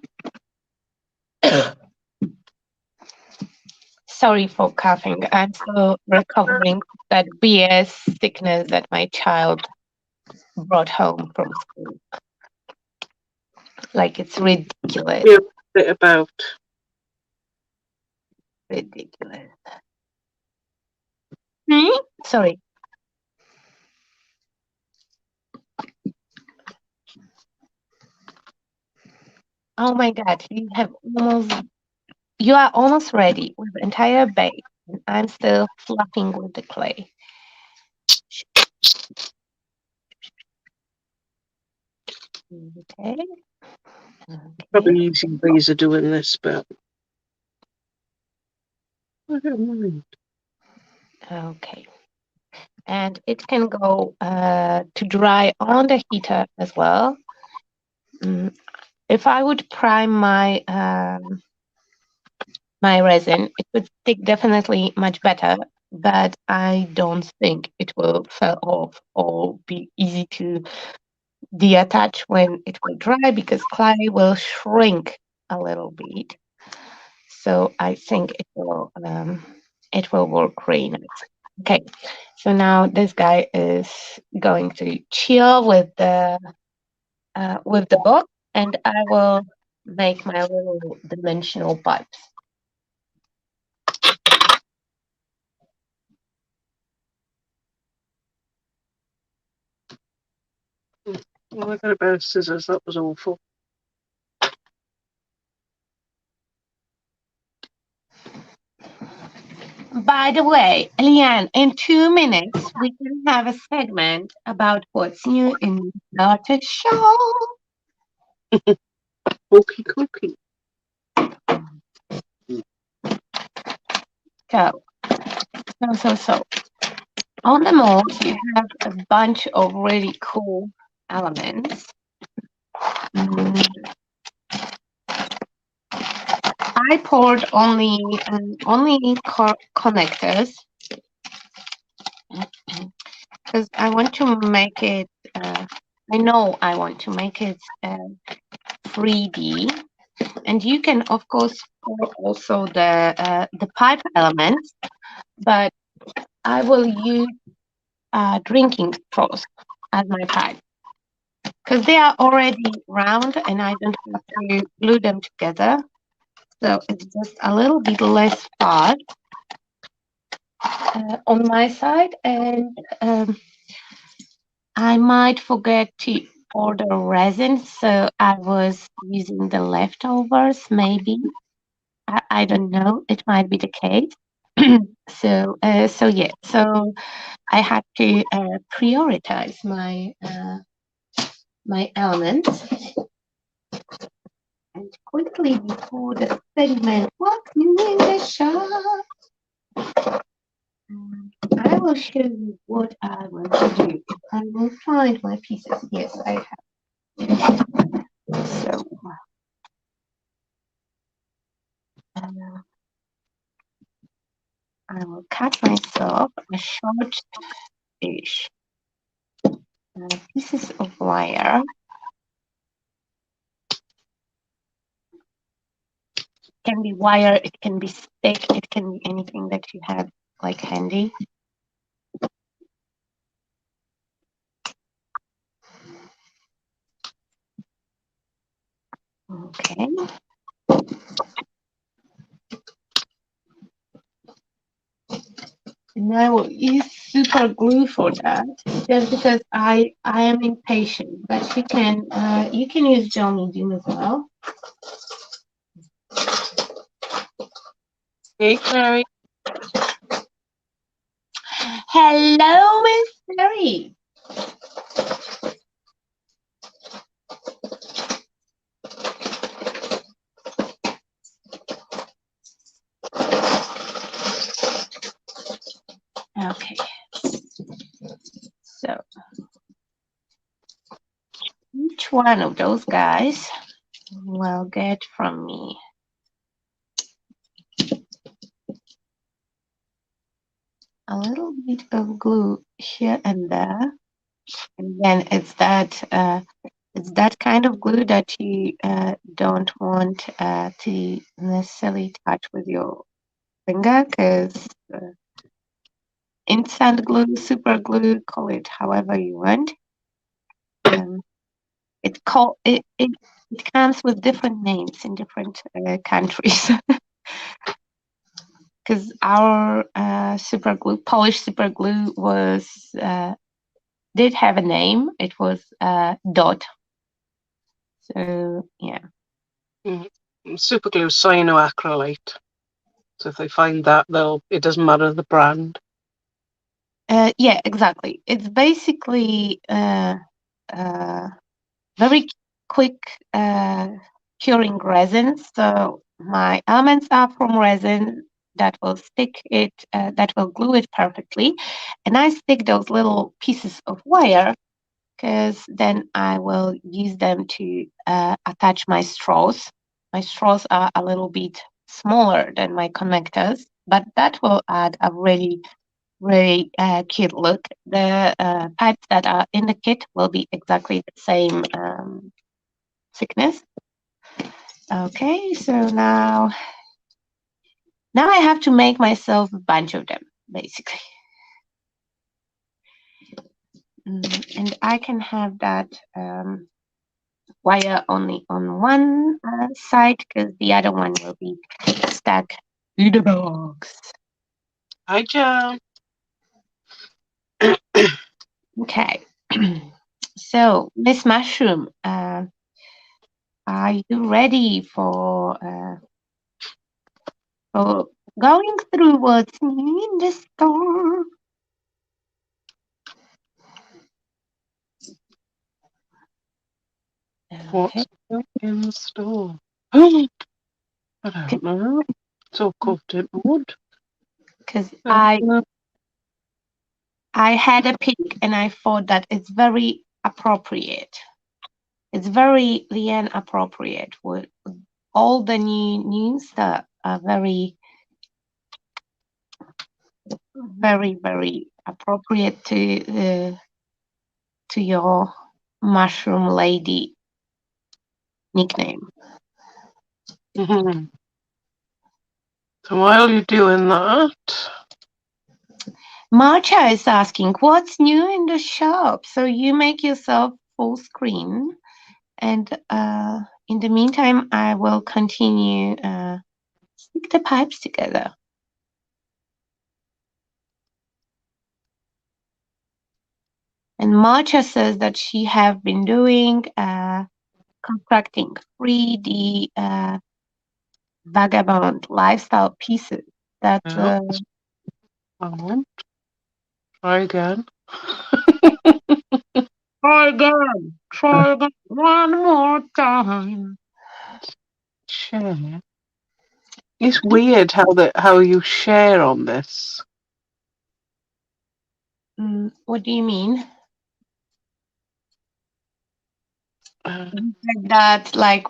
Sorry for coughing. I'm still recovering that BS sickness that my child brought home from school. Like, it's ridiculous. Yeah, bit about. Ridiculous. Sorry. Oh my God, you are almost ready with the entire base. And I'm still fluffing with the clay. Okay. Probably easy ways of doing this, but I don't mind. Okay. And it can go to dry on the heater as well. if I would prime my my resin, it would stick definitely much better, but I don't think it will fall off or be easy to deattach when it will dry because clay will shrink a little bit. So I think it will work really nice. Okay, so now this guy is going to chill with the box, and I will make my little dimensional pipes. Well, I got a pair of scissors. That was awful. By the way, Leanne, in 2 minutes we can have a segment about what's new in the starter shop. Okie cookie. So, on the mold, you have a bunch of really cool elements. I poured only connectors because I want to make it. I know I want to make it 3D, and you can of course pour also the pipe elements, but I will use drinking straws as my pipe because they are already round and I don't have to glue them together. So it's just a little bit less far on my side, and I might forget to order resin, so I was using the leftovers. Maybe I don't know. It might be the case. So yeah. So I had to prioritize my elements. And quickly before the segment, what's new in the shop? I will show you what I want to do. I will find my pieces. Yes, I have. So I will cut myself a short-ish pieces of wire. It can be wire, it can be stick, it can be anything that you have like handy. Okay. And I will use super glue for that, just because I am impatient. But you can use Johnny Doom as well. Hey, Carrie. Hello, Miss Mary. Okay. So each one of those guys will get from me a little bit of glue here and there. And then it's that kind of glue that you don't want to necessarily touch with your finger, because instant glue, super glue, call it however you want. It comes with different names in different countries. Because our super glue, Polish super glue, did have a name. It was Dot. So yeah. Super glue cyanoacrylate. So if they find that, it doesn't matter the brand. Yeah, exactly. It's basically very quick curing resin. So my elements are from resin that will that will glue it perfectly. And I stick those little pieces of wire because then I will use them to attach my straws. My straws are a little bit smaller than my connectors, but that will add a really, really cute look. The pipes that are in the kit will be exactly the same thickness. Okay, so now I have to make myself a bunch of them, basically. And I can have that wire only on one side because the other one will be stuck in the box. Hi, Joe. Okay. So, Miss Mushroom, are you ready for going through what's new in the store? Okay. What's in the store? I don't know. It's all covered in wood. Because Uh, I had a peek and I thought that it's very appropriate. It's very Leanne appropriate with all the new stuff are very, very, very appropriate to your mushroom lady nickname. mhm. So while you're doing that, Marcha is asking, what's new in the shop? So you make yourself full screen, and in the meantime, I will continue stick the pipes together. And Marcha says that she have been doing constructing 3D vagabond lifestyle pieces that no, I won't. Try again. try again one more time. Share. It's weird how you share on this. What do you mean? Uh, That like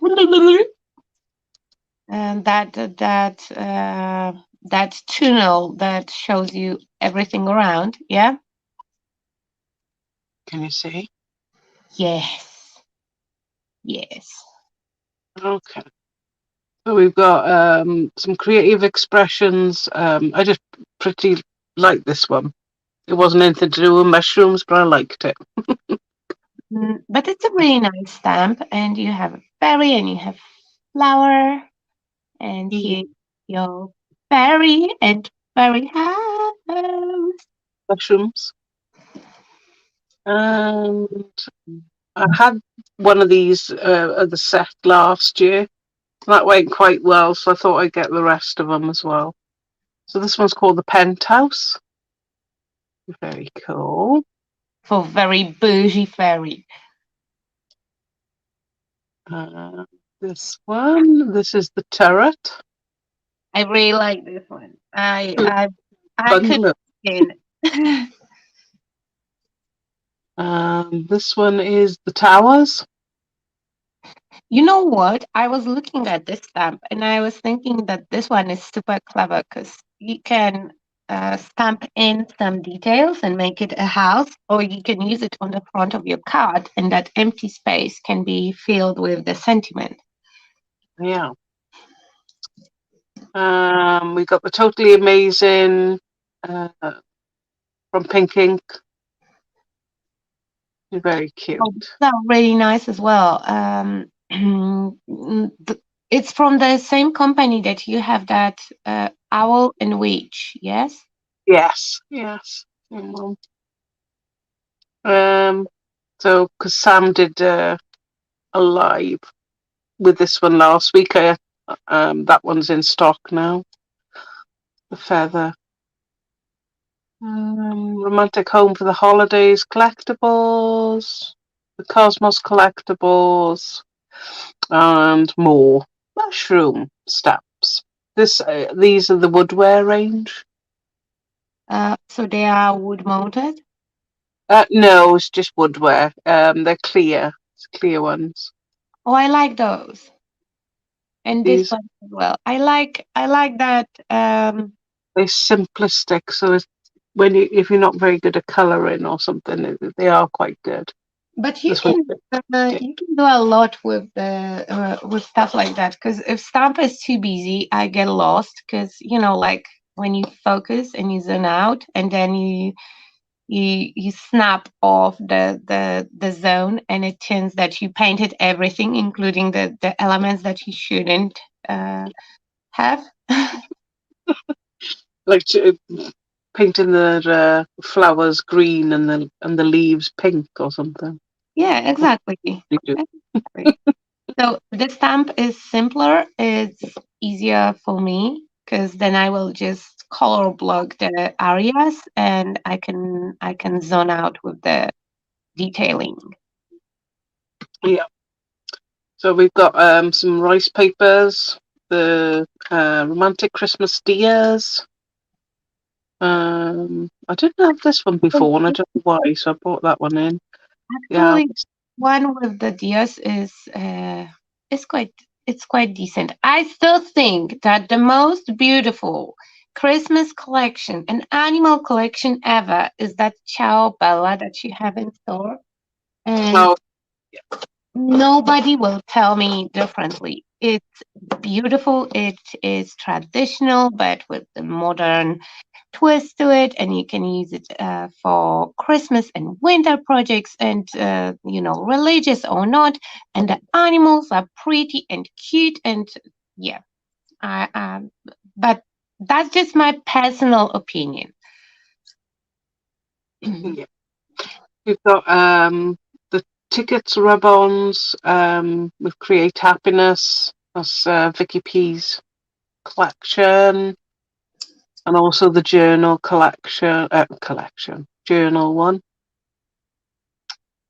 and that tunnel that shows you everything around. Yeah. can you see? Yes. Yes. Okay. So we've got some creative expressions. I just pretty like this one. It wasn't anything to do with mushrooms, but I liked it. But it's a really nice stamp, and you have a fairy, and you have flower, and here your fairy and fairy house. Mushrooms. And I had one of these at the set last year. That went quite well, so I thought I'd get the rest of them as well. So this one's called the Penthouse. Very cool. For very bougie fairy. Uh, this is the Turret. I really like this one. I could Bungalow. in. This one is the Towers. You know what? I was looking at this stamp and I was thinking that this one is super clever because you can stamp in some details and make it a house, or you can use it on the front of your card, and that empty space can be filled with the sentiment. Yeah. We got the Totally Amazing from Pink Ink. Very cute. Oh, they're really nice as well. It's from the same company that you have that owl and witch, yes? Yes, yes. So because Sam did a live with this one last week, that one's in stock now. The feather. Romantic Home for the Holidays collectibles, the Cosmos collectibles, and more mushroom stamps. These are the woodware range. So they are wood mounted. No, it's just woodware. They're clear. It's clear ones. Oh, I like those. And this These one as well. I like that. they're simplistic, so it's, when you if you're not very good at colouring or something, they are quite good. But This one. you can do a lot with stuff like that. Because if stamp is too busy, I get lost. Because like when you focus and you zone out, and then you snap off the zone, and it turns that you painted everything, including the elements that you shouldn't have. Like painting the flowers green and the leaves pink or something. Yeah, What exactly. do you do? Exactly. So the stamp is simpler. It's easier for me because then I will just color block the areas, and I can zone out with the detailing. Yeah. So we've got some rice papers, the romantic Christmas deers. I didn't have this one before, and I don't know why, so I brought that one in. Yeah, Actually, one with the deers is quite it's quite decent. I still think that the most beautiful Christmas collection and animal collection ever is that Ciao Bella that you have in store. And oh, nobody will tell me differently. It's beautiful, it is traditional, but with the modern twist to it, and you can use it for Christmas and winter projects, and religious or not. And the animals are pretty and cute, and yeah, I, but that's just my personal opinion. yeah. We've got the tickets rub-ons with Create Happiness. That's Vicky P's collection, and also the journal collection journal one.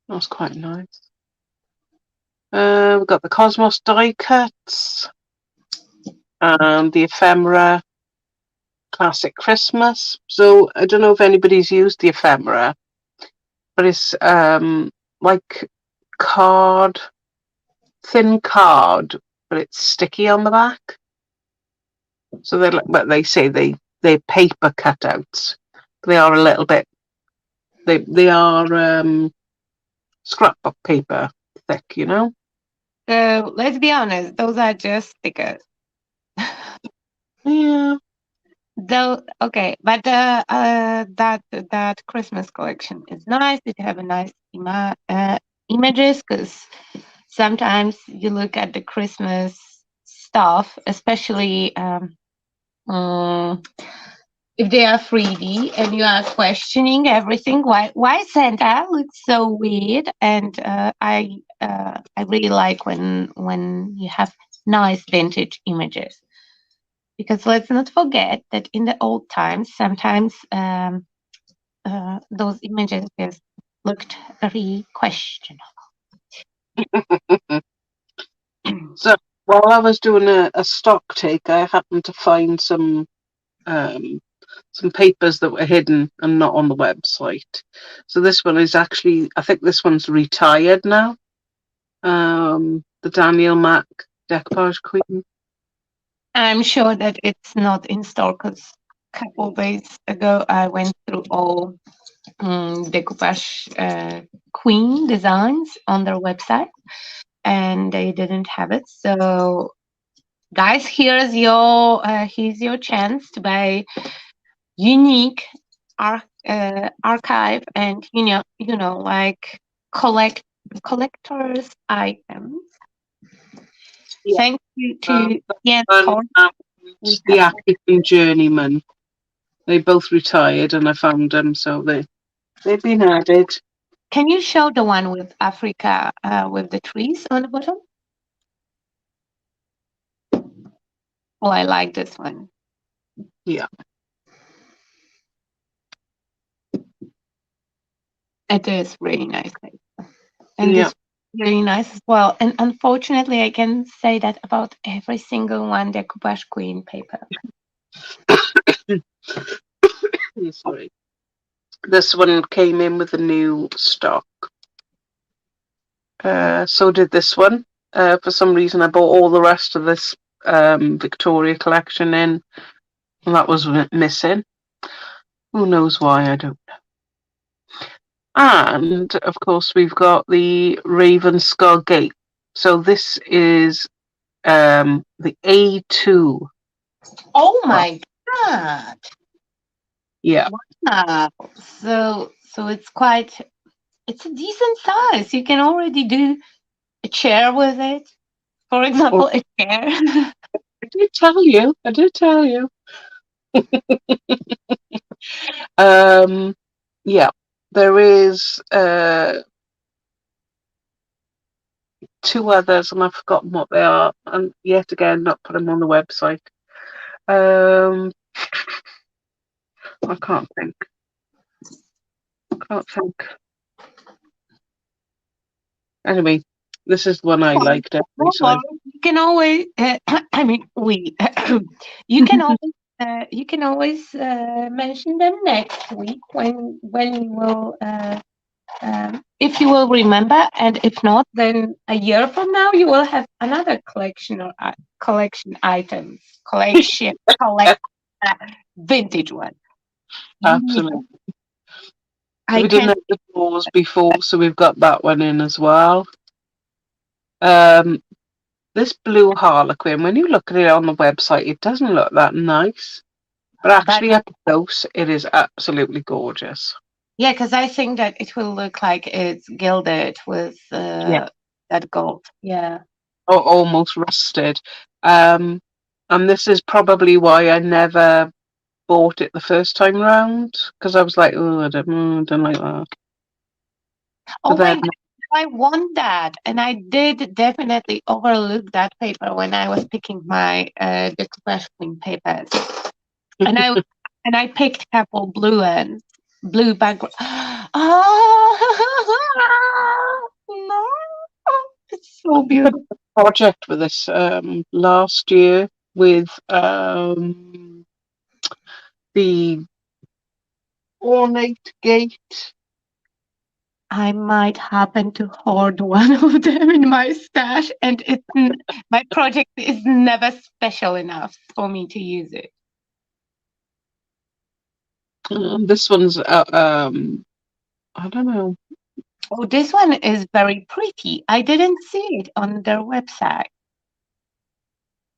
That's quite nice. We've got the Cosmos die cuts and the ephemera classic Christmas. So I don't know if anybody's used the ephemera, but it's like card, thin card, but it's sticky on the back. So they're like, but they say they're paper cutouts. They are a little bit. They are scrapbook paper thick, you know. So let's be honest, those are just stickers. Yeah, Though okay, but that Christmas collection is nice. It have a nice images, because sometimes you look at the Christmas stuff, especially mm, if they are 3D and you are questioning everything. Why Santa looks so weird? And I really like when you have nice vintage images. Because let's not forget that in the old times, sometimes those images just looked very questionable. so while I was doing a stock take, I happened to find um, some papers that were hidden and not on the website. So this one is actually, I think this one's retired now. The Daniel Mack Decoupage Queen. I'm sure that it's not in store because a couple days ago I went through all decoupage queen designs on their website, and they didn't have it. So, guys, here's your chance to buy unique archive, and like collect collectors items. Yeah. Thank you to Ian And Thorne. We the have. African Journeyman. They both retired, and I found them, so they've been added. Can you show the one with Africa with the trees on the bottom? Oh, I like this one. Yeah, It is really nice, and yeah. this really nice as well. And unfortunately, I can say that about every single one decoupage queen paper. Sorry. This one came in with a new stock. So did this one. For some reason, I bought all the rest of this Victoria collection in, and that was missing. Who knows why? I don't know. And of course, we've got the Ravenskull Gate. So this is the A2. Oh my God. Yeah. Wow. So it's a decent size. You can already do a chair with it. For Oh, example, a chair. I did tell you. I did tell you. Um, yeah. There is two others, and I've forgotten what they are, and yet again, not put them on the website. Um, I can't think. Can't think. Anyway, this is the one I liked anyway, No so I. worries. You can always, I mean, we, you can always mention them next week when you will, if you will remember, and if not, then a year from now you will have another collection or collection items, collect vintage one. Yeah, Absolutely. So I we didn't can. have the doors before, so we've got that one in as well. Um, this blue harlequin, when you look at it on the website, it doesn't look that nice, but But actually up close, it is absolutely gorgeous. yeah, because I think that it will look like it's gilded with Yeah. that gold. Yeah. Almost rusted. Um, and this is probably why I never bought it the first time round, because I was like, oh, I don't like that. Oh But my then, God, I want that. And I did definitely overlook that paper when I was picking my discretion papers. And I picked a couple blue ones, blue background. Oh no, it's so beautiful. project with this last year with the ornate gate. I might happen to hoard one of them in my stash, and my project is never special enough for me to use it. This one's I don't know. Oh, this one is very pretty. I didn't see it on their website.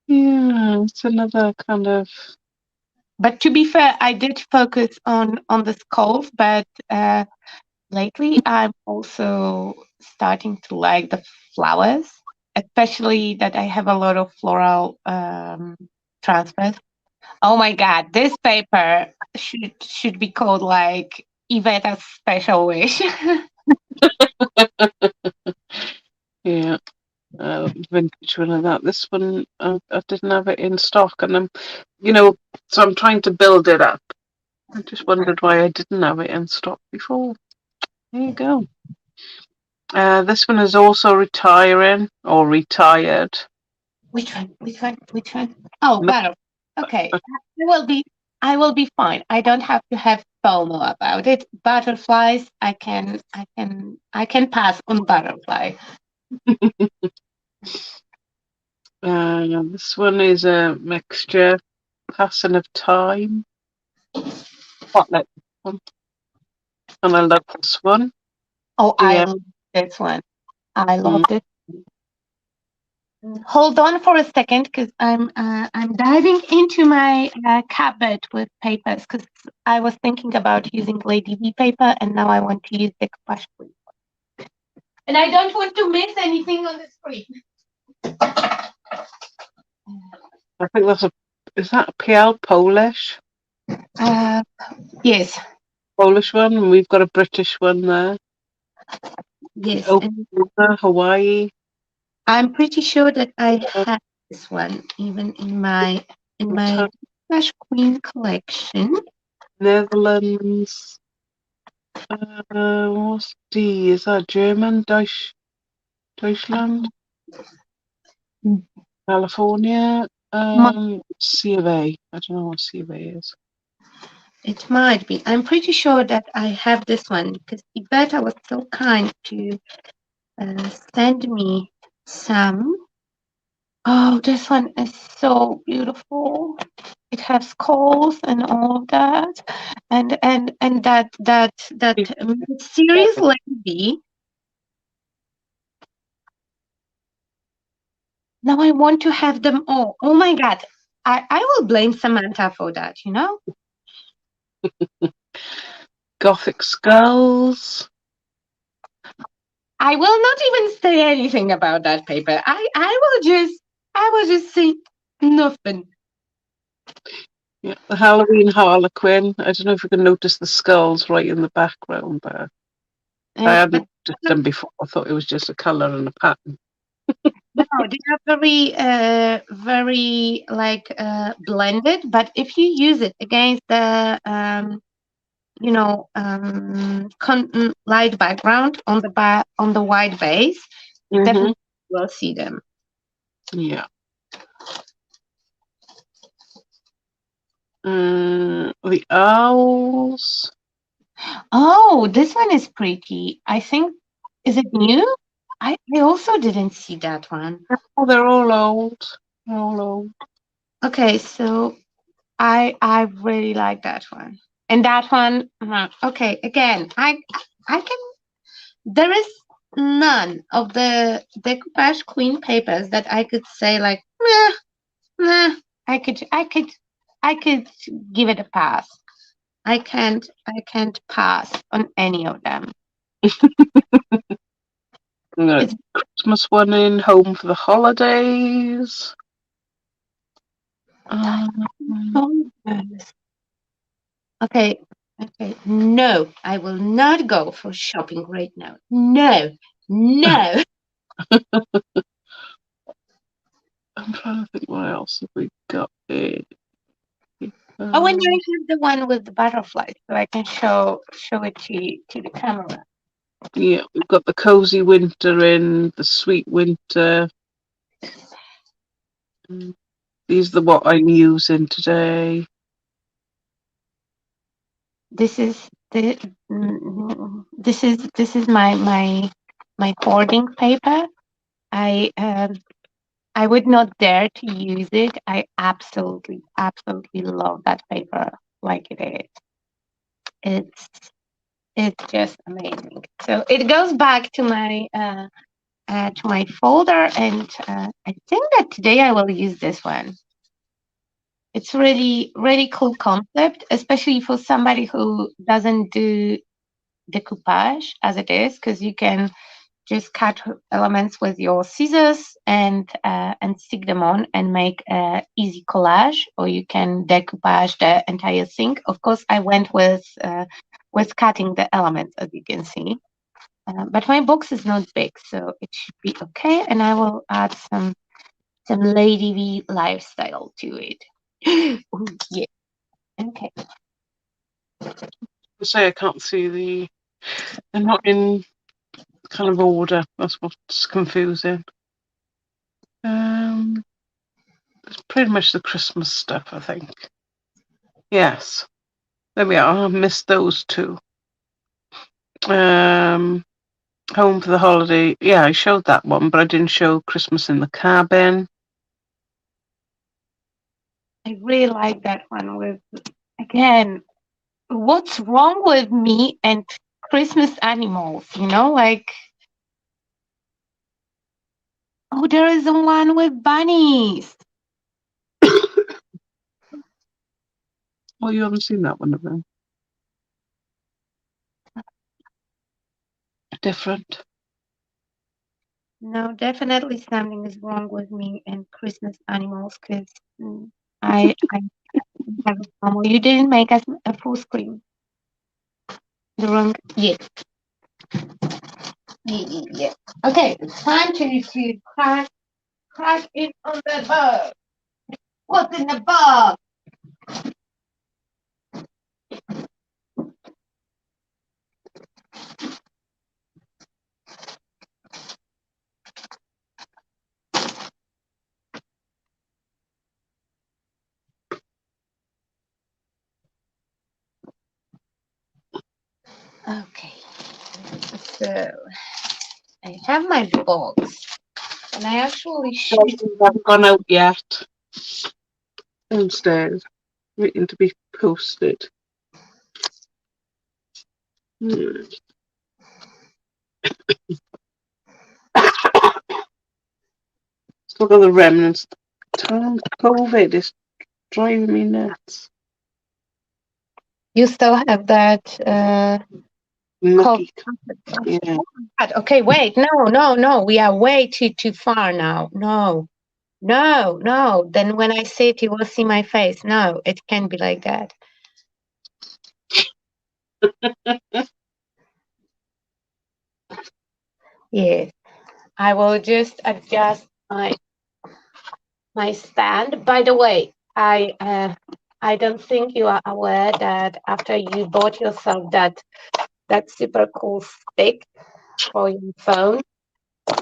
Yeah, it's another kind of. But to be fair, I did focus on the skulls, but lately I'm also starting to like the flowers, especially that I have a lot of floral transfers. Oh my God, this paper should be called like Ivetta's special wish. Yeah, vintage one of that. This one, I didn't have it in stock, and so I'm trying to build it up. I just wondered why I didn't have it in stock before. There you go. This one is also retiring or retired. Which one? Which one? Which one? Oh, No, battle. Okay, I will be fine. I don't have to have FOMO about it. Butterflies, I can pass on butterfly. This one is a mixture, passing of time. Spotlight one, and I love this one. Oh, I Yeah. love this one. I Mm. love it. Hold on for a second, because I'm diving into my cupboard with papers, because I was thinking about using Lady V paper, and now I want to use the Squash Queen. And I don't want to miss anything on the screen. I think is that a PL Polish? Uh, yes, Polish one, and we've got a British one there. yes. And Oklahoma, Hawaii, I'm pretty sure that I have this one even in my Squash Queen collection. Netherlands. What's D? Is that German? Deutschland? Mm. California? My, C of A. I don't know what C of A is. It might be. I'm pretty sure that I have this one because Iveta was so kind to send me some. Oh, this one is so beautiful. It has skulls and all of that, and that mysterious lady. Now I want to have them all. Oh my God. I will blame Samantha for that, you know? Gothic skulls. I will not even say anything about that paper. I will just say nothing. Yeah, the Halloween Harlequin. I don't know if you can notice the skulls right in the background there. I But hadn't noticed them before. I thought it was just a colour and a pattern. no, they are very like blended. But if you use it against the light background on the white base, you Mm-hmm. definitely will see them. Yeah. The owls. Oh, this one is pretty. I think, is it new? I also didn't see that one. Oh, they're all old. They're all old. Okay, so I really like that one. And that one, okay, again, I can there is none of the decoupage queen papers that I could say like, nah, I could give it a pass. I can't pass on any of them. No, It's Christmas one in Home for the Holidays. Um, so nice. Okay, okay. No, I will not go for shopping right now. No, no. I'm trying to think what else have we got here. Oh, and I Um, have the one with the butterflies, so I can show it to the camera. yeah, we've got the Cozy Winter in, the Sweet Winter. These are what I'm using today. This is this is my hoarding paper. I would not dare to use it. I absolutely love that paper like it is. It's it's just amazing. So it goes back to my folder, and I think that today I will use this one. It's really cool concept, especially for somebody who doesn't do decoupage as it is, because you can just cut elements with your scissors and stick them on and make a easy collage, or you can decoupage the entire thing. Of course, I went with cutting the elements, as you can see. But my box is not big, so it should be okay. And I will add some Lady V lifestyle to it. Ooh, yeah. Okay. I say I can't see they're not in kind of order. That's what's confusing. It's pretty much the Christmas stuff, I think. Yes, there we are. I missed those two. Um, Home for the Holiday. Yeah, I showed that one, but I didn't show Christmas in the Cabin. I really like that one with, again, what's wrong with me and Christmas animals? Like, oh, there is the one with bunnies. Well, you haven't seen that one of them. Different. No, definitely something is wrong with me and Christmas animals because I have a problem. You didn't make us a full screen. The wrong. Yeah. Yeah. Okay, it's time to crack it on the box. What's in the box? Okay, so I have my box, and I actually should. Haven't gone out yet. Downstairs, waiting to be posted. Still got the remnants. Time COVID is driving me nuts. You still have that Mucky. Yeah. Okay, wait. No. We are way too far now. No. Then when I say it, you will see my face. No, it can't be like that. Yes. I will just adjust my stand. By the way, I don't think you are aware that after you bought yourself that super cool stick for your phone,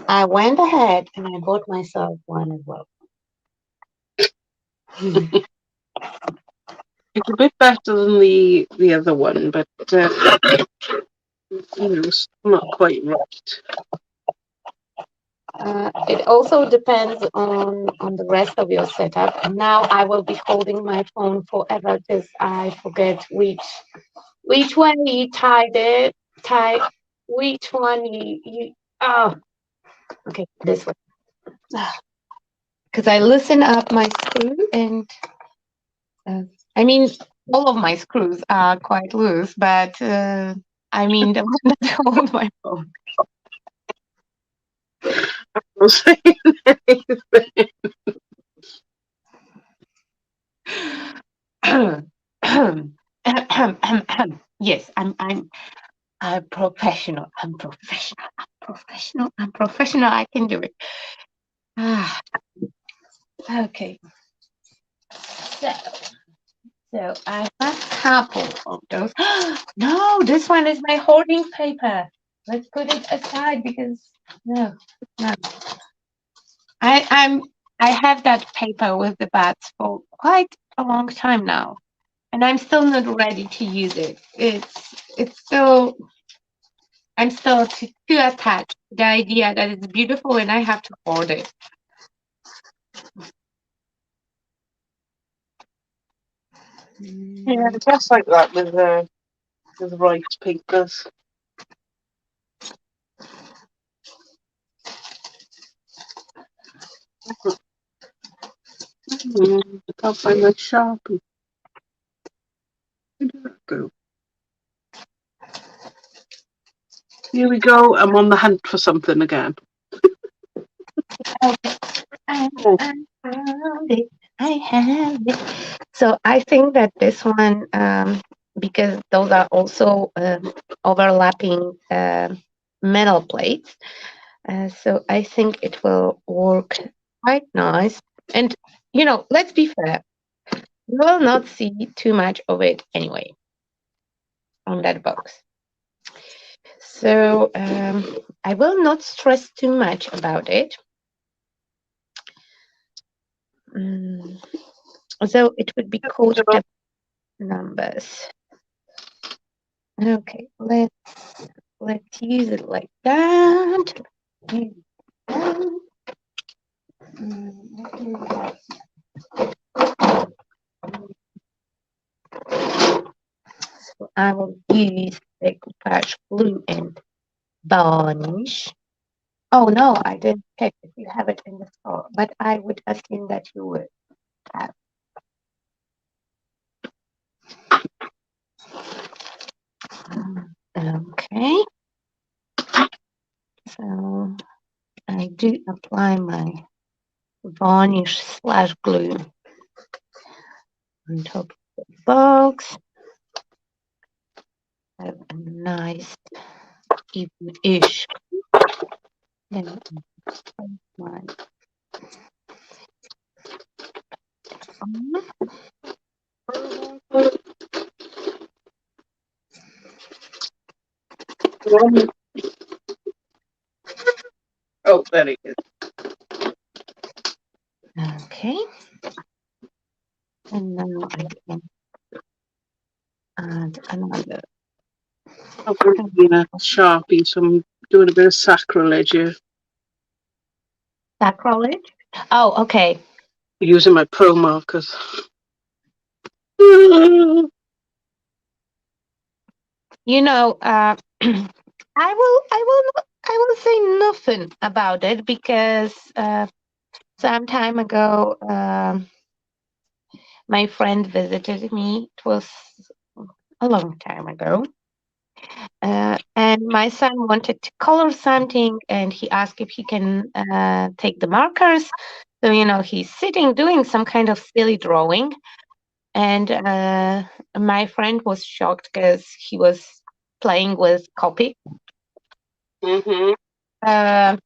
I went ahead and I bought myself one as well. It's a bit better than the other one, but it's not quite right. It also depends on the rest of your setup. And now I will be holding my phone forever because I forget which one you tie which one you oh okay, this one. Because I loosen up my screw and I mean all of my screws are quite loose, but I mean the one that hold my phone. Yes, I'm professional. I'm professional. I can do it. Okay. So I have a couple of those. No, this one is my hoarding paper. Let's put it aside because no. I have that paper with the bats for quite a long time now, and I'm still not ready to use it. It's still I'm still too attached to the idea that it's beautiful and I have to hoard it. Yeah, just like that with rice papers. I can't find my Sharpie. Where did that go? Here we go. I'm on the hunt for something again. Okay. I found it. I have it. So I think that this one, because those are also overlapping metal plates, so I think it will work quite nice. And let's be fair, you will not see too much of it anyway on that box. So I will not stress too much about it. So it would be cool to have numbers. Okay, let's use it like that. So I will use decoupage glue and varnish. Oh no, I didn't check if you have it in the store, but I would assume that you would have. Okay. So I do apply my varnish / glue on top of the box. Have a nice even-ish. Then my Oh, there it is. okay. And now I can add another I've got a Sharpie, so I'm doing a bit of sacrilege here, Sacrilege? Oh, okay. using my pro markers. Mm. You know, I will say nothing about it because some time ago, my friend visited me. It was a long time ago. And my son wanted to color something, and he asked if he can take the markers. So, he's sitting doing some kind of silly drawing. And my friend was shocked because he was playing with Copic. Mm-hmm. Uh,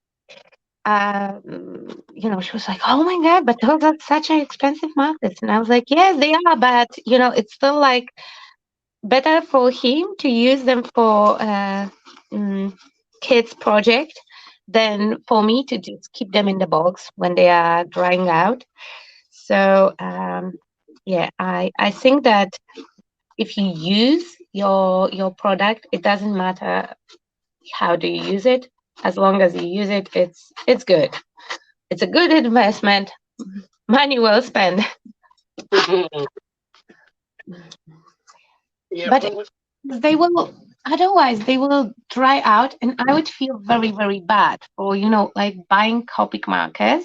she was like, "Oh my God, but those are such an expensive markers." And I was like, "Yes, they are, but it's still like better for him to use them for kids project than for me to just keep them in the box when they are drying out." So yeah, I think that if you use your product, it doesn't matter how do you use it. As long as you use it, it's good. It's a good investment. Money well spent. Yeah, But well, they will, otherwise they will dry out, and I would feel very, very bad for, like buying Copic markers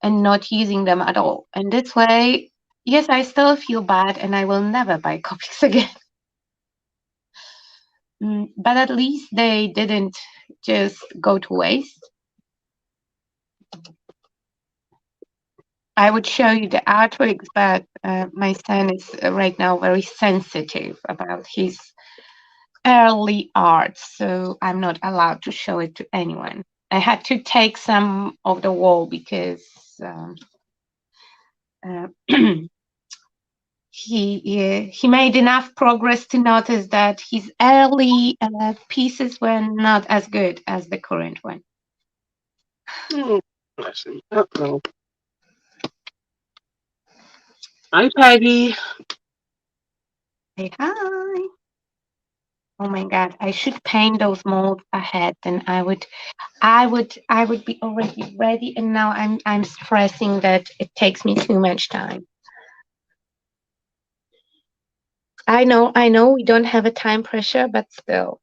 and not using them at all. And this way, yes, I still feel bad and I will never buy Copics again. But at least they didn't just go to waste. I would show you the artworks, but my son is right now very sensitive about his early art, so I'm not allowed to show it to anyone. I had to take some of the wall because uh, he made enough progress to notice that his early pieces were not as good as the current one. bless him. Uh-oh. Hi, Peggy. Say hi. Oh my God, I should paint those molds ahead, then I would be already ready, and now I'm stressing that it takes me too much time. I know we don't have a time pressure, but still.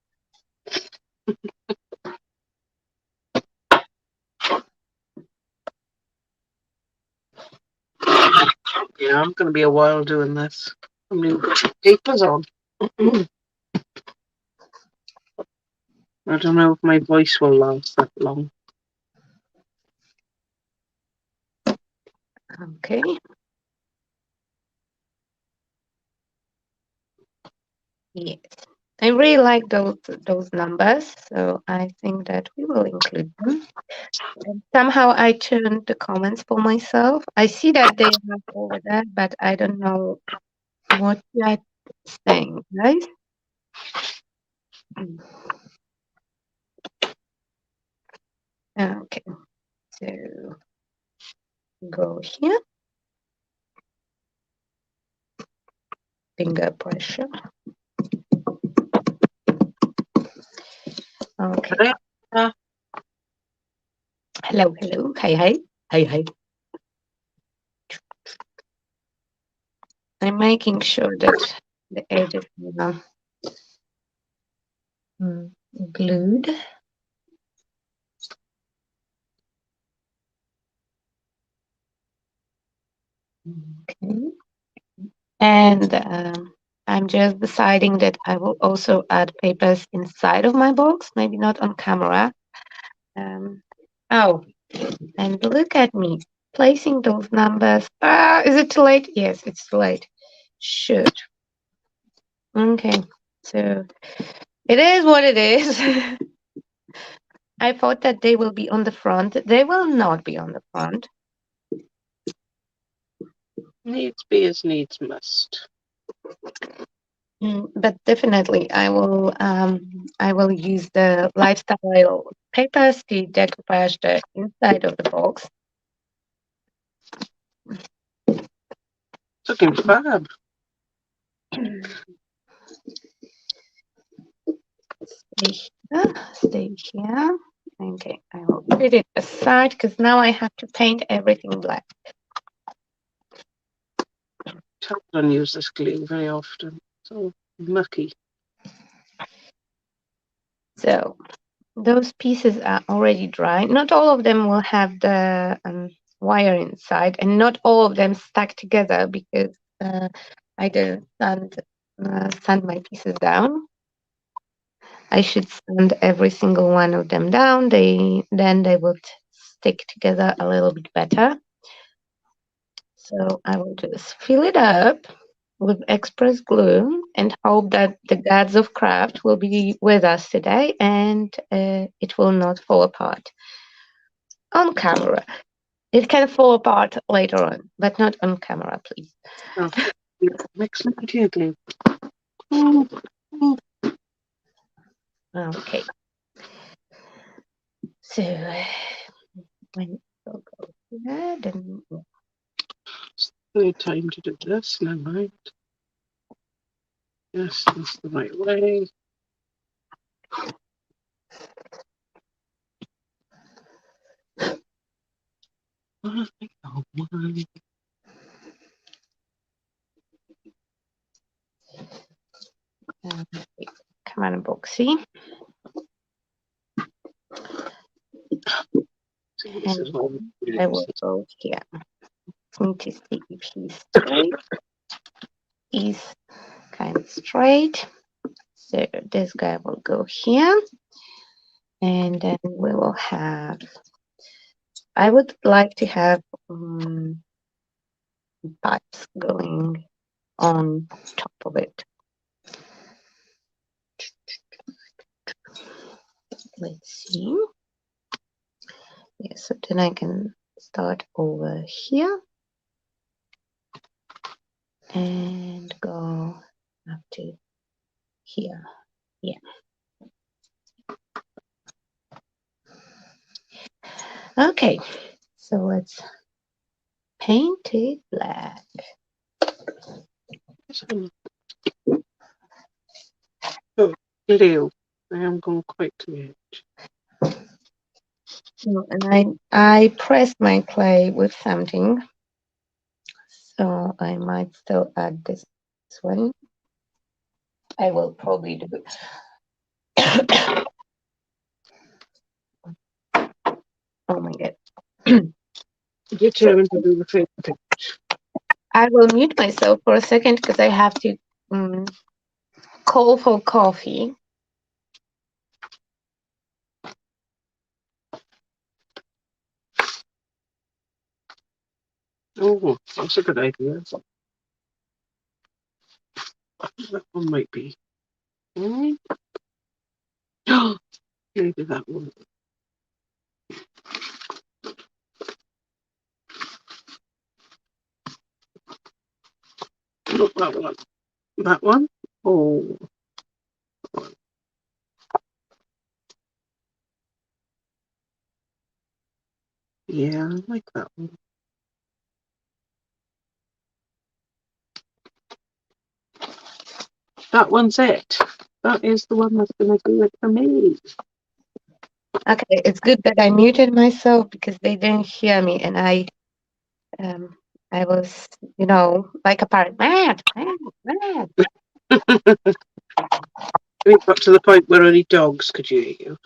Yeah, I'm going to be a while doing this. I'm going to put papers on. I don't know if my voice will last that long. Okay. Yes. I really like those numbers, so I think that we will include them. And somehow I turned the comments for myself. I see that they are over there, but I don't know what you are saying, guys. Okay, so go here, finger pressure. Okay. Uh, Hello, hello. Hi, hi. Hi, hi. I'm making sure that the edges are glued. Okay. And I'm just deciding that I will also add papers inside of my box, maybe not on camera. Oh, and look at me placing those numbers. Is it too late? Yes, it's too late. Should. Okay, so it is what it is. I thought that they will be on the front. They will not be on the front. needs be as needs must. But definitely, I will use the lifestyle papers to decoupage the inside of the box. It's looking fab. Stay here. Stay here. Okay, I will put it aside because now I have to paint everything black. I don't use this glue very often. It's all mucky. So those pieces are already dry. Not all of them will have the wire inside, and not all of them stuck together because I didn't sand my pieces down. I should sand every single one of them down. Then they would stick together a little bit better. So I will just fill it up with express glue and hope that the gods of craft will be with us today and it will not fall apart on camera. It can fall apart later on, but not on camera, please. Oh, mix my glue. Oh, oh. Okay. So when it will go here, then It's the third time to do this. Never mind. Yes, that's the right way. Oh, one. come on, Boxy. See, this is what I will go here. Need to see if he's straight. He's kind of straight. So this guy will go here. And then we will have, I would like to have pipes going on top of it. Let's see. Yeah, so then I can start over here and go up to here. Yeah. Okay, so let's paint it black. Oh, glue. I am going quite to the edge. So, and I pressed my clay with something, so I might still add this one. I will probably do it. Oh my god. Determined to do the first page. I will mute myself for a second because I have to call for coffee. Oh, that's a good idea. That one might be. Maybe that one. Not that one. That one? Oh. Yeah, I like that one. That one's it. That is the one that's going to do it for me. Okay, it's good that I muted myself because they didn't hear me, and I was, like a parrot. Mad, mad, mad. We got to the point where only dogs could hear you.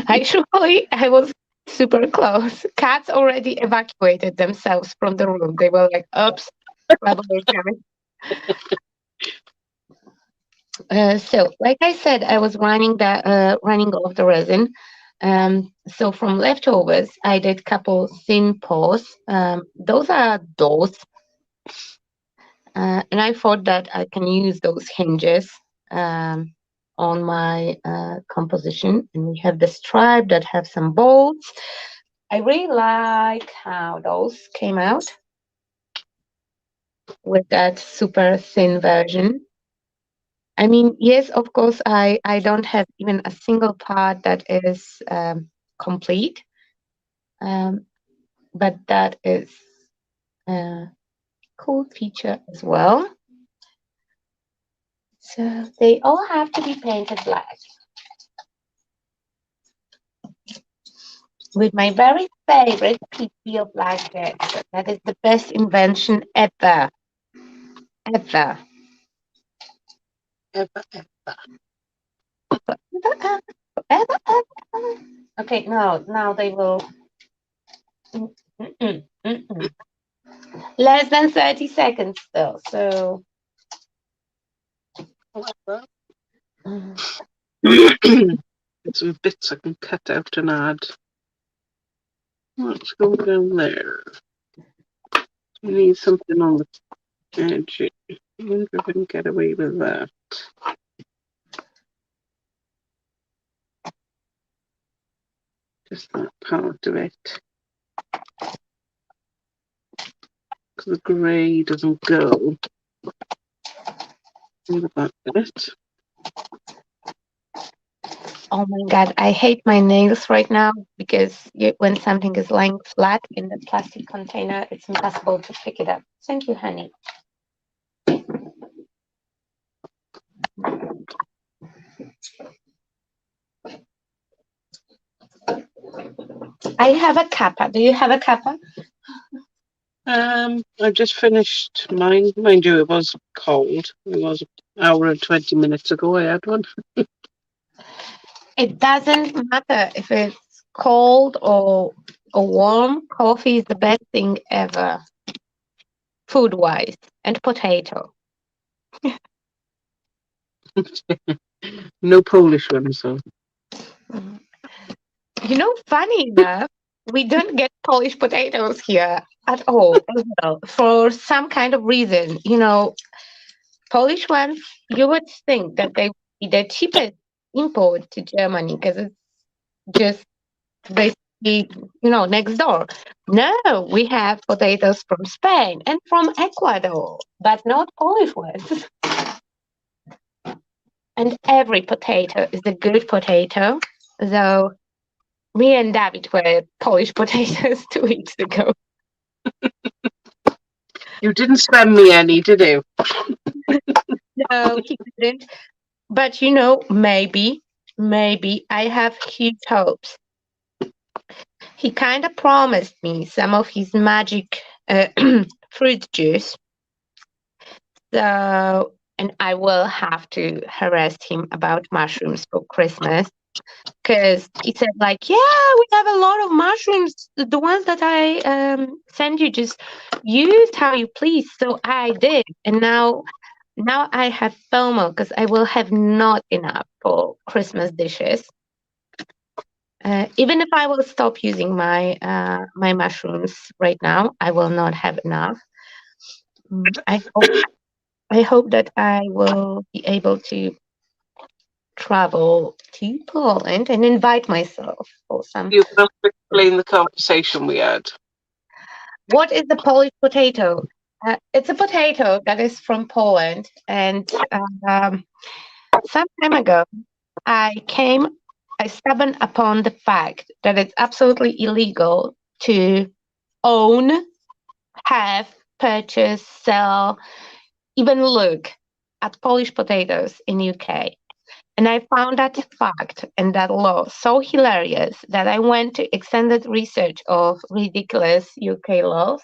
Actually, I was super close. Cats already evacuated themselves from the room. They were like, "Oops, trouble is coming." So, like I said, I was running off the resin. So from leftovers, I did couple thin paws. Those are doors, and I thought that I can use those hinges on my composition. And we have the stripe that have some bolts. I really like how those came out with that super thin version. I mean, yes, of course, I don't have even a single part that is complete, but that is a cool feature as well. So they all have to be painted black. With my very favorite PP blanket. That is the best invention ever. Ever. Ever. Ever, ever, ever. Okay, now they will. Mm-mm. Less than 30 seconds still. So. Some bits I can cut out and add. Let's go down there. We need something on the edge. I wonder if I can get away with that. Just that part of it. Because the grey doesn't go. Leave that bit. Oh my God, I hate my nails right now because when something is lying flat in the plastic container, it's impossible to pick it up. Thank you, honey. I have a kappa. Do you have a kappa? I just finished mine. Mind you, it was cold. It was an hour and 20 minutes ago I had one. It doesn't matter if it's cold or warm. Coffee is the best thing ever, food-wise, and potato. No Polish one, so. You know, funny enough, we don't get Polish potatoes here at all as well, for some kind of reason. You know, Polish ones, you would think that they would be the cheapest import to Germany because it's just basically, next door. No, we have potatoes from Spain and from Ecuador, but not Polish ones. And every potato is a good potato, though me and David were Polish potatoes 2 weeks ago. You didn't spend me any, did you? No, he didn't. But maybe I have huge hopes. He kind of promised me some of his magic fruit juice. So, and I will have to harass him about mushrooms for Christmas because he said, like, yeah, we have a lot of mushrooms. The ones that I send you, just use how you please. So I did, and now I have FOMO because I will have not enough for Christmas dishes. Even if I will stop using my mushrooms right now, I will not have enough. I hope that I will be able to travel to Poland and invite myself for some. You have to explain the conversation we had. What is the Polish potato? It's a potato that is from Poland, and some time ago, I stumbled upon the fact that it's absolutely illegal to own, have, purchase, sell, even look at Polish potatoes in UK. And I found that fact and that law so hilarious that I went to extended research of ridiculous UK laws.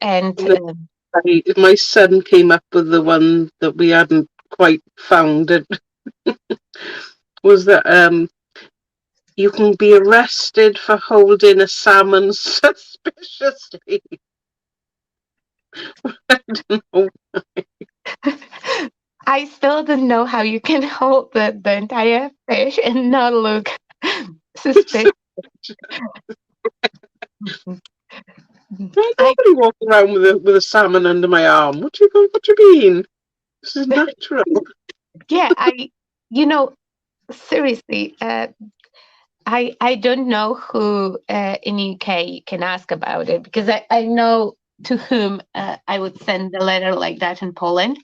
And My son came up with the one that we hadn't quite found. It was that you can be arrested for holding a salmon suspiciously. I don't know. I still don't know how you can hold the entire fish and not look suspicious. Nobody walking around with a salmon under my arm. What do you mean? This is natural. Yeah, seriously, I don't know who in UK can ask about it because I know to whom I would send a letter like that in Poland.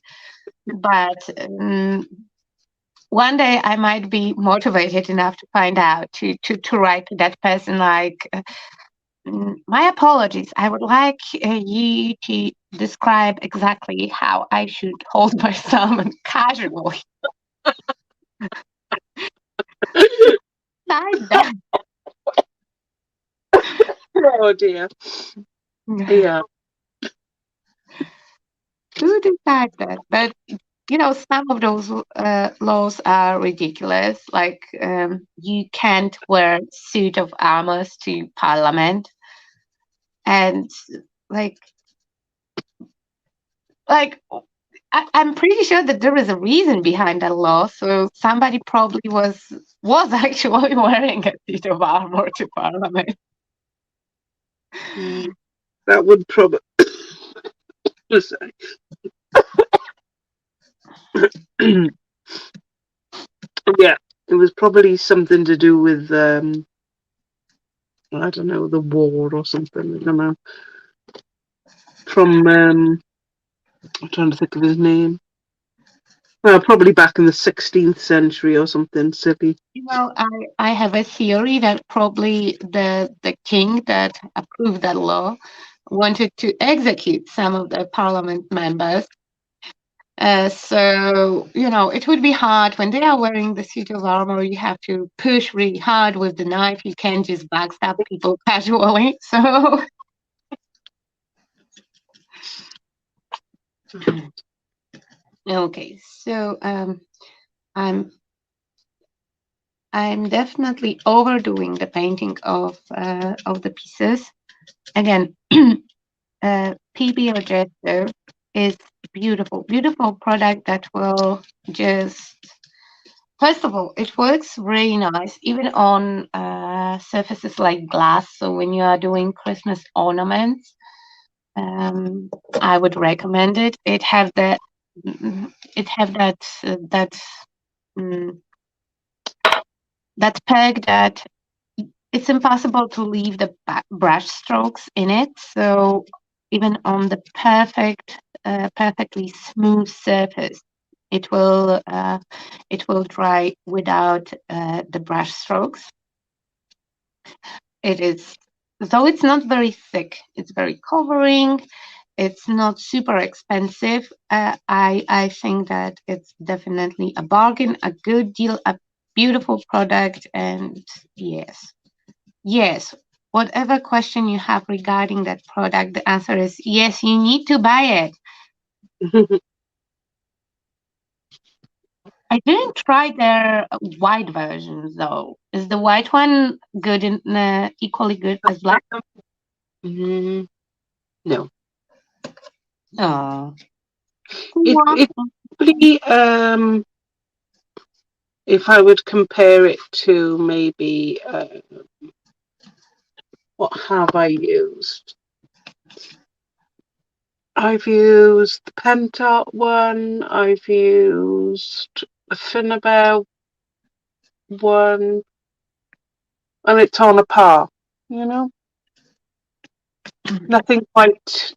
But one day I might be motivated enough to find out to write to that person like, my apologies. I would like you to describe exactly how I should hold my salmon casually. Like that. Oh dear. Yeah. Who decide that? But some of those laws are ridiculous. Like you can't wear suit of armors to parliament, and like like I'm pretty sure that there is a reason behind that law. So somebody probably was actually wearing a suit of armor to parliament. Mm, that would probably. Yeah, it was probably something to do with I don't know, the war or something. I don't know. From I'm trying to think of his name. Well, probably back in the 16th century or something silly. I have a theory that probably the king that approved that law wanted to execute some of the parliament members. So, it would be hard when they are wearing the suit of armor. You have to push really hard with the knife. You can't just backstab people casually. So, okay. So, I'm I'm definitely overdoing the painting of the pieces. Again, PB Gesso is beautiful, beautiful product that will just. First of all, it works really nice, even on surfaces like glass. So when you are doing Christmas ornaments, I would recommend it. It have mm, that peg that it's impossible to leave the brush strokes in it. So even on the perfectly smooth surface, it will dry without the brush strokes. It is, though it's not very thick, it's very covering. It's not super expensive. I think that it's definitely a bargain, a good deal, a beautiful product, and yes. Whatever question you have regarding that product, the answer is yes. You need to buy it. I didn't try their white version though. Is the white one good and equally good as black? Mm, no. Oh, It probably if I would compare it to maybe what have I used? I've used the Pentart one. I've used the Finnabow one, and it's on a par. You know, nothing quite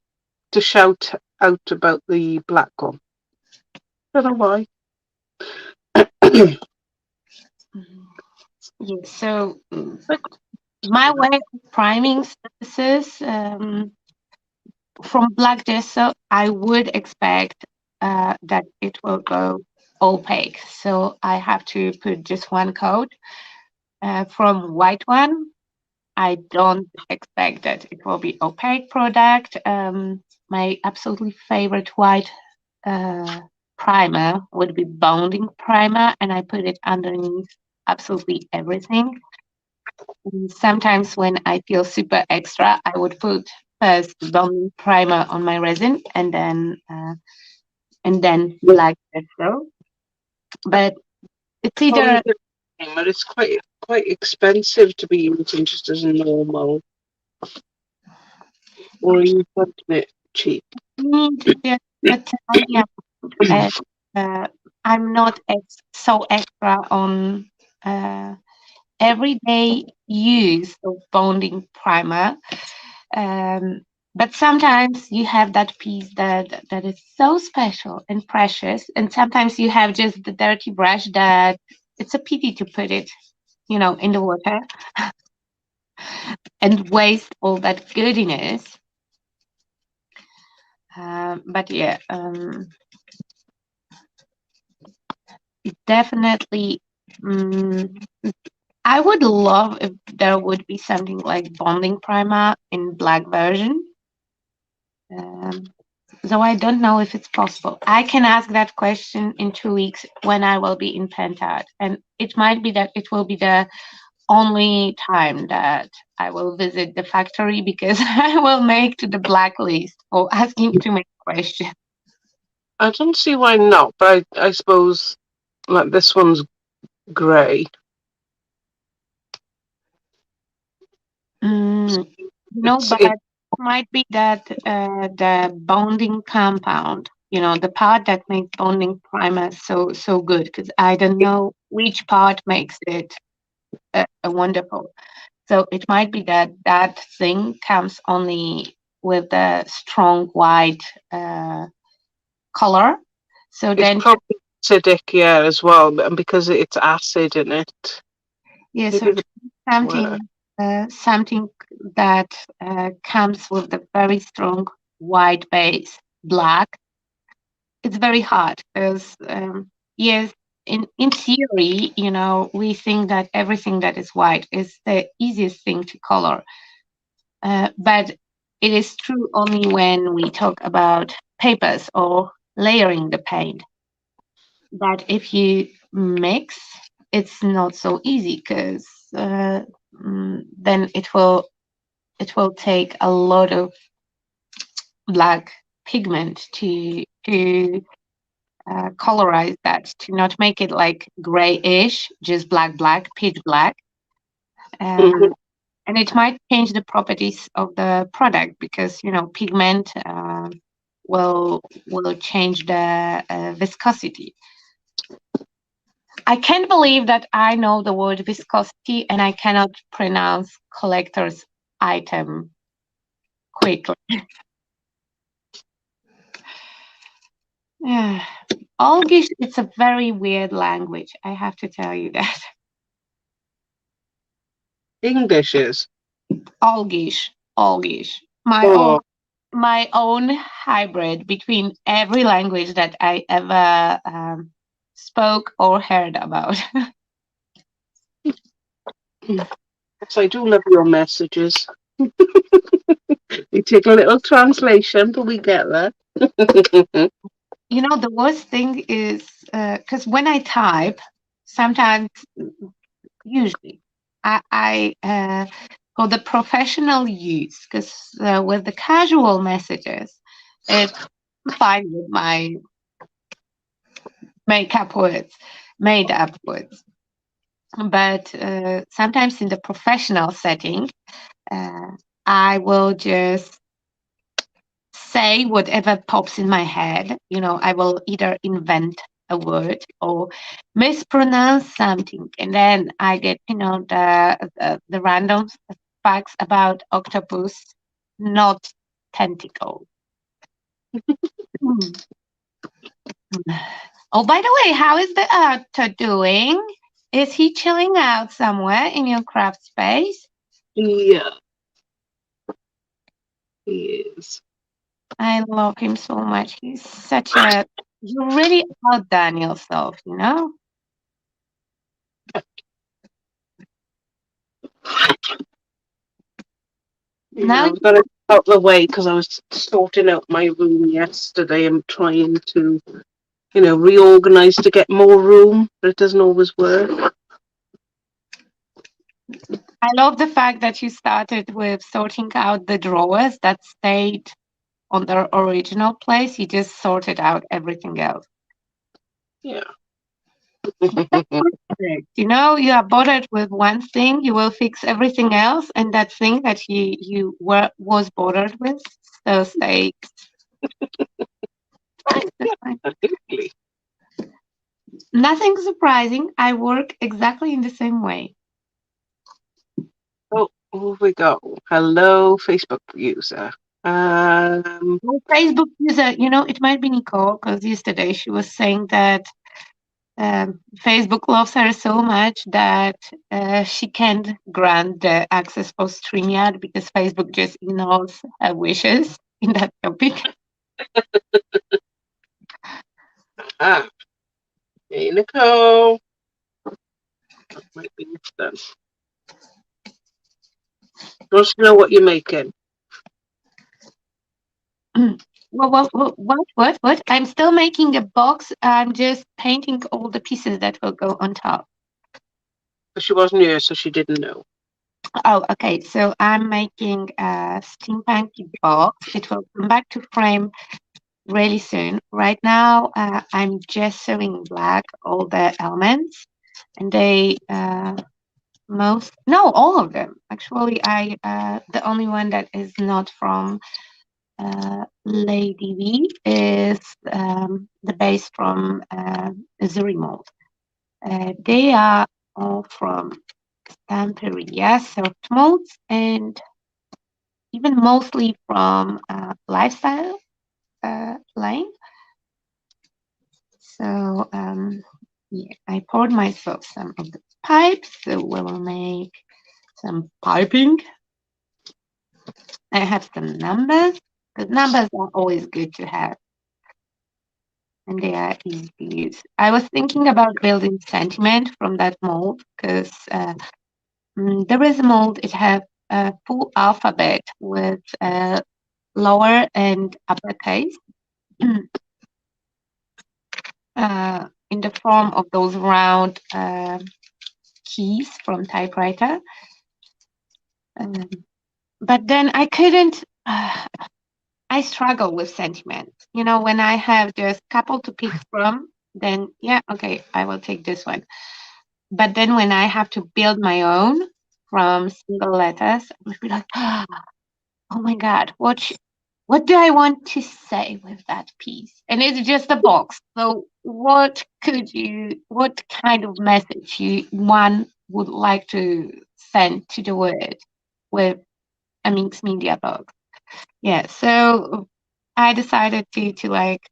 to shout out about the black one. Don't know why. yes. So my way of priming surfaces from black gesso, I would expect that it will go opaque. So I have to put just one coat. From white one, I don't expect that it will be opaque product. My absolutely favorite white primer would be bonding primer, and I put it underneath absolutely everything. And sometimes when I feel super extra, I would put first bonding primer on my resin and then black gesso. But it's either But it's quite expensive to be using just as a normal, or are you finding it cheap? need just a tiny amount. And, I'm not so extra on everyday use of bonding primer. Um, but sometimes you have that piece that is so special and precious, and sometimes you have just the dirty brush that it's a pity to put it, in the water and waste all that goodness. But yeah, definitely. mm I would love if there would be something like bonding primer in black version. Um, though I don't know if it's possible. I can ask that question in 2 weeks when I will be in Pentad, and it might be that it will be the only time that I will visit the factory because I will make to the blacklist for asking too many questions. I don't see why not, but I suppose like this one's grey. Mm, no, It's but it. might be that the bonding compound, the part that makes bonding primer so good, because I don't know which part makes it wonderful. So it might be that that thing comes only with the strong white color. So It's then, probably acidic, yeah, as well, and because it's acid in it, yeah, so maybe the something word. something that comes with the very strong white base, black. It's very hard because yes, in theory, we think that everything that is white is the easiest thing to color, but it is true only when we talk about papers or layering the paint. But if you mix, it's not so easy because then it will take a lot of black pigment to colorize that, to not make it like grayish, just black, pitch black. Mhm. Um, and it might change the properties of the product because pigment will change the viscosity. I can't believe that I know the word viscosity and I cannot pronounce collector's item quickly. Algish, it's a very weird language. I have to tell you that. English is. Algish. Oh, My own hybrid between every language that I ever spoke or heard about. yes, I do love your messages. We take a little translation, but we get there. The worst thing is because when I type, sometimes, usually, I for the professional use, because with the casual messages, it's fine with my makeup words, made up words. But sometimes in the professional setting, uh, I will just say whatever pops in my head. I will either invent a word or mispronounce something, and then I get the random facts about octopus, not tentacle. Hmm. Oh, by the way, how is the actor doing? Is he chilling out somewhere in your craft space? Yeah, he is. I love him so much. You really outdone yourself. Yeah, Now, I was going to out the way because I was sorting out my room yesterday and trying to, reorganize to get more room, but it doesn't always work. I love the fact that you started with sorting out the drawers that stayed on their original place. You just sorted out everything else. Yeah. You are bothered with one thing, you will fix everything else, and that thing that you was bothered with still stays. Fine, that's fine. Absolutely. Nothing surprising. I work exactly in the same way. Oh, here we go. Hello, Facebook user. Well, Facebook user, it might be Nicole because yesterday she was saying that Facebook loves her so much that she can't grant the access for StreamYard because Facebook just ignores her wishes in that topic. Ah, hey, Nicole. That might be done. Wants to know what you're making. What? I'm still making a box. I'm just painting all the pieces that will go on top. But she wasn't here, so she didn't know. Oh, okay. So I'm making a steampunk box. It will come back to frame really soon. Right now, I'm just sewing black all the elements, and they all of them. Actually, I the only one that is not from Lady V is the base from Zuri mold. They are all from Stamperia soft molds and even mostly from lifestyle line. So yeah, I poured myself some of the pipes, so we will make some piping. I have some numbers, because numbers are always good to have, and they are easy to use. I was thinking about building sentiment from that mold, because there is a mold, it has a full alphabet with lower and uppercase. In the form of those round keys from typewriter. Um, but then I couldn't. I struggle with sentiment. You know, when I have just couple to pick from, then yeah, okay, I will take this one. But then when I have to build my own from single letters, I would be like, oh my God, what do I want to say with that piece? And it's just a box. So what kind of message one would like to send to the world with a mixed media box? Yeah, so I decided to like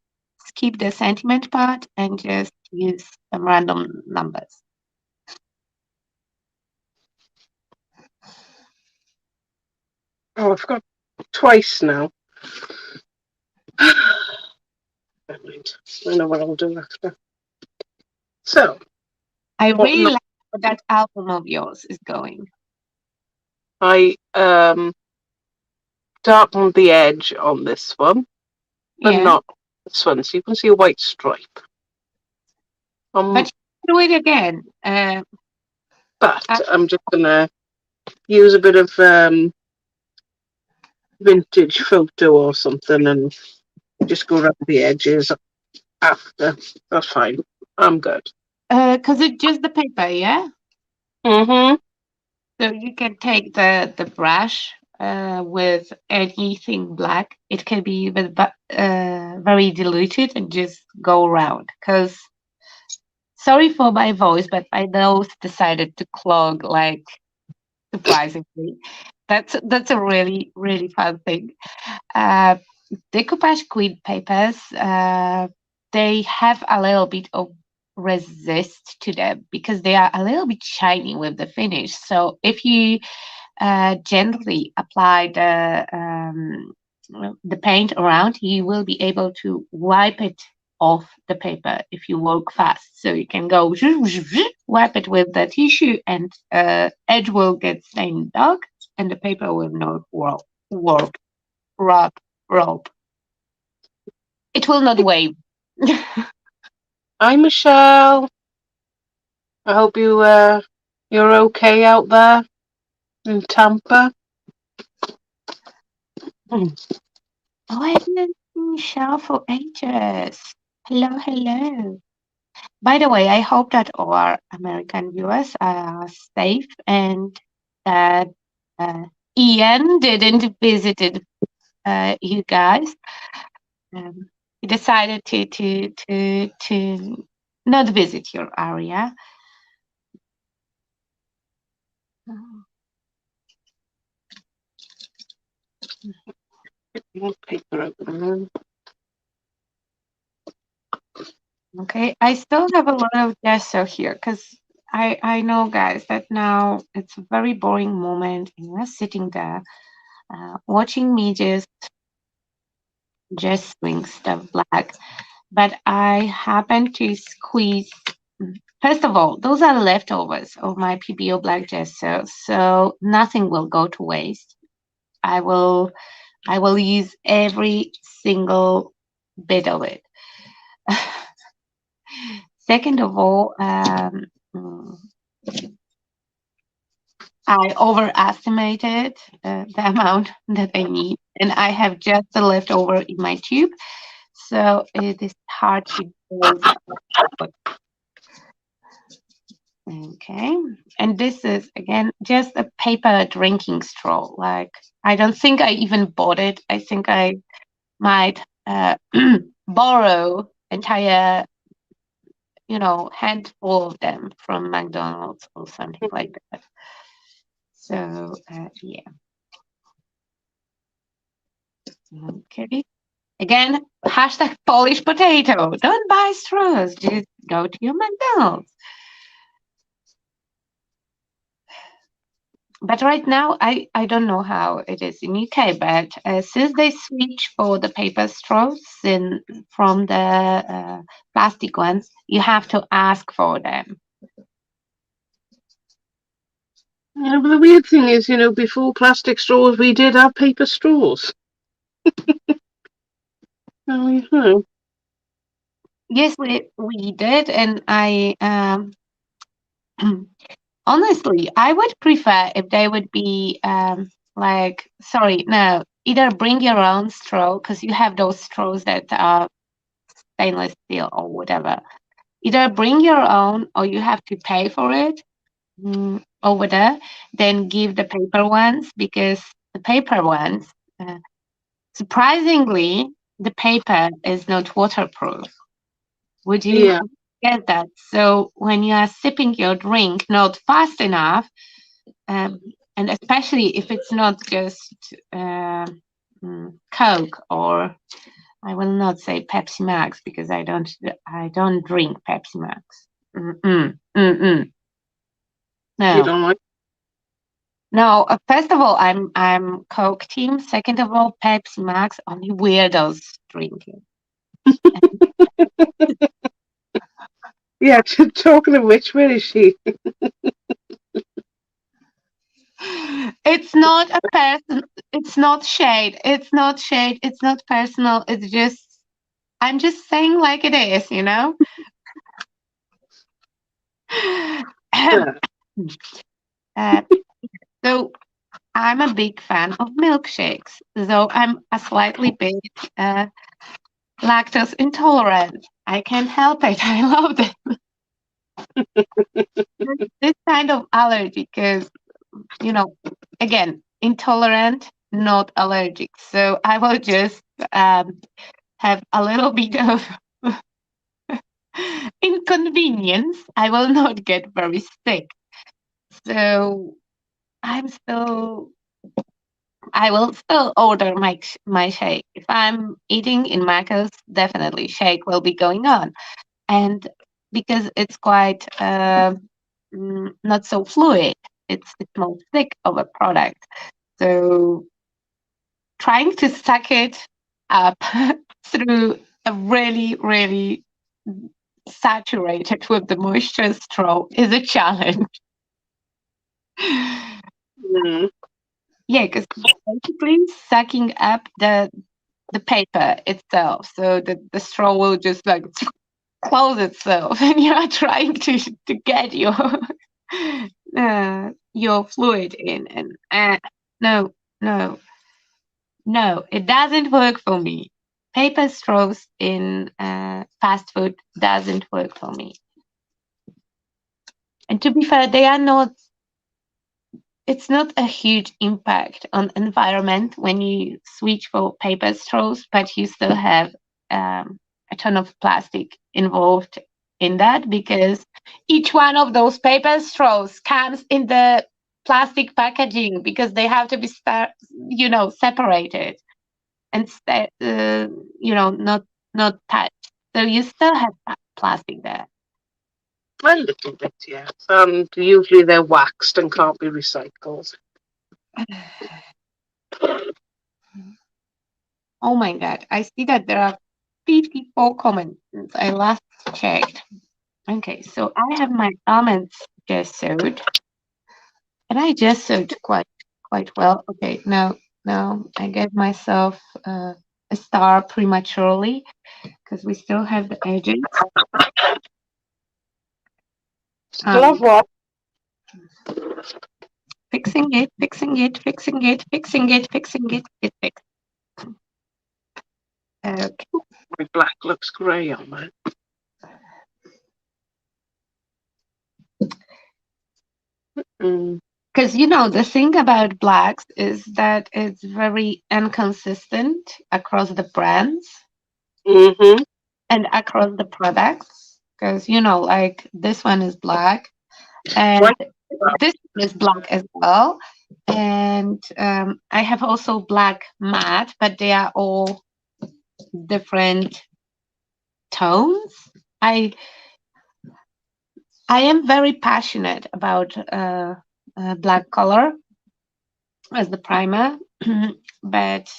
skip the sentiment part and just use some random numbers. Oh, I've got twice now. Never mind. I know what I'll do after. So, I what really like how that album of yours is going. I darkened the edge on this one, but Yeah, not this one. So you can see a white stripe. but do it again. But I, I'm just gonna use a bit of vintage photo or something and just go around the edges after. That's fine. I'm good. because it's just the paper, yeah. Mm-hmm. So you can take the brush with anything black. It can be even very diluted and just go around. Because sorry for my voice, but my nose decided to clog like surprisingly. That's a really fun thing. Uh, Decoupage quid papers, they have a little bit of resist to them because they are a little bit shiny with the finish. So if you gently apply the paint around, you will be able to wipe it off the paper if you work fast. So you can go wipe it with the tissue, and edge will get stained dark, and the paper will not warp, rub, rope. It will not wave. Hi, Michelle. I hope you're okay out there in Tampa. Oh, I didn't see Michelle for ages. Hello, hello. By the way, I hope that all our American viewers are safe and that uh, Ian didn't visit you guys. He decided to not visit your area. Paper open. Okay, I still have a lot of gesso here because I know, guys, that now it's a very boring moment and you're sitting there watching me just just swing stuff black. But I happen to squeeze. First of all, those are leftovers of my PBO black gesso, so nothing will go to waste. I will I will use every single bit of it. Second of all, I overestimated the amount that I need, and I have just the leftover in my tube, so it is hard to dose it. Okay, and this is again just a paper drinking straw. Like, I don't think I even bought it. I think I might borrow entire, handful of them from McDonald's or something like that. So yeah, okay. Again, hashtag Polish potato. Don't buy straws. Just go to your McDonald's. But right now, I don't know how it is in UK, but since they switch for the paper straws from the plastic ones, you have to ask for them. Yeah, but the weird thing is, before plastic straws, we did have paper straws. Oh, Yes, we did, and I honestly, I would prefer if they would be like, sorry, no, either bring your own straw because you have those straws that are stainless steel or whatever. Either bring your own or you have to pay for it over there. Then give the paper ones because the paper ones, surprisingly, the paper is not waterproof. Would you yeah. get that? So when you are sipping your drink not fast enough, um, and especially if it's not just Coke, or I will not say Pepsi Max because I don't drink Pepsi Max. Mm-mm, mm-mm. You No, don't like. no. First of all, I'm Coke team. Second of all, Pepsi Max, only weirdos drink it. Yeah, talking of which, where is she? It's not a person. It's not shade. It's not shade. It's not personal. It's just I'm just saying like it is, you know. Yeah. uh, so I'm a big fan of milkshakes, though I'm a slightly bit uh, lactose intolerant. I can't help it. I love this kind of allergy because, you know, again, intolerant, not allergic. So I will just have a little bit of inconvenience. I will not get very sick. So I'm still I will still order my shake. If I'm eating in Macca's, definitely shake will be going on. And because it's quite not so fluid, it's more thick of a product. So trying to suck it up through a really, really saturated with the moisture straw is a challenge. Mm. Yeah, because basically sucking up the paper itself. So the straw will just like close itself and you are trying to get your fluid in and no, no, no, it doesn't work for me. Paper straws in fast food doesn't work for me. And to be fair, they are not it's not a huge impact on environment when you switch for paper straws, but you still have a ton of plastic involved in that because each one of those paper straws comes in the plastic packaging because they have to be separated and not touched. So you still have plastic there. A little bit, yes. And usually they're waxed and can't be recycled. Oh my God. I see that there are 54 comments since I last checked. Okay, so I have my almonds just sewed, and I just sewed quite well. Okay, now I gave myself a star prematurely because we still have the edges. Still have what? Fixing it, fixing it, fixing it, fixing it, fixing it. It's fixed. Okay. My black looks grey on mine. Because the thing about blacks is that it's very inconsistent across the brands Mm-hmm. and across the products. Because like this one is black and White. this one is black as well. And I have also black matte, but they are all different tones. I am very passionate about black color as the primer, but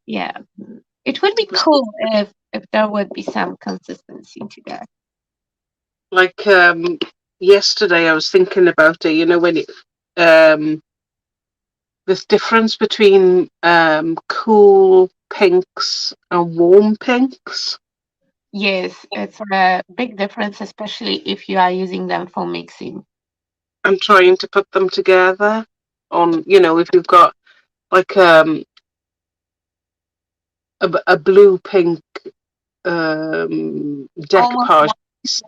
yeah, it would be cool if there would be some consistency to that. Like yesterday, I was thinking about it. When it this difference between cool pinks and warm pinks. Yes, it's a big difference, especially if you are using them for mixing. I'm trying to put them together on, if you've got like a blue pink Almost, decoupage piece,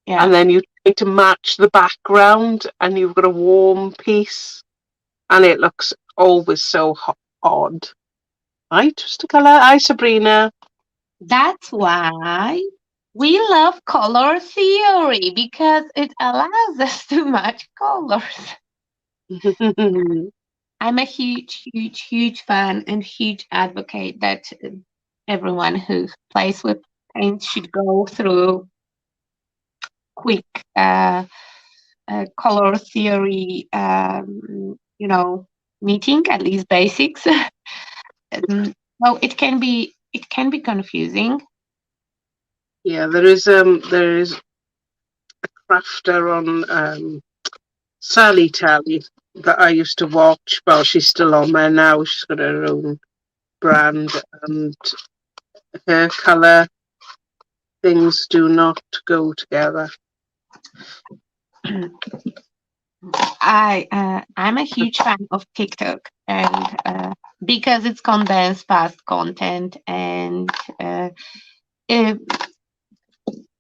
yeah. and then you try to match the background, and you've got a warm piece, and it looks always so odd. Hi, just a colour. Hi, Sabrina. That's why we love color theory because it allows us to match colors. I'm a huge, huge, huge fan and huge advocate that everyone who plays with paint should go through quick color theory, meeting, at least basics. So it can be confusing. Yeah, there is a crafter on Sally Tally that I used to watch. Well, she's still on there now. She's got her own brand, and her colour things do not go together. I'm a huge fan of TikTok, and because it's condensed fast content, and if,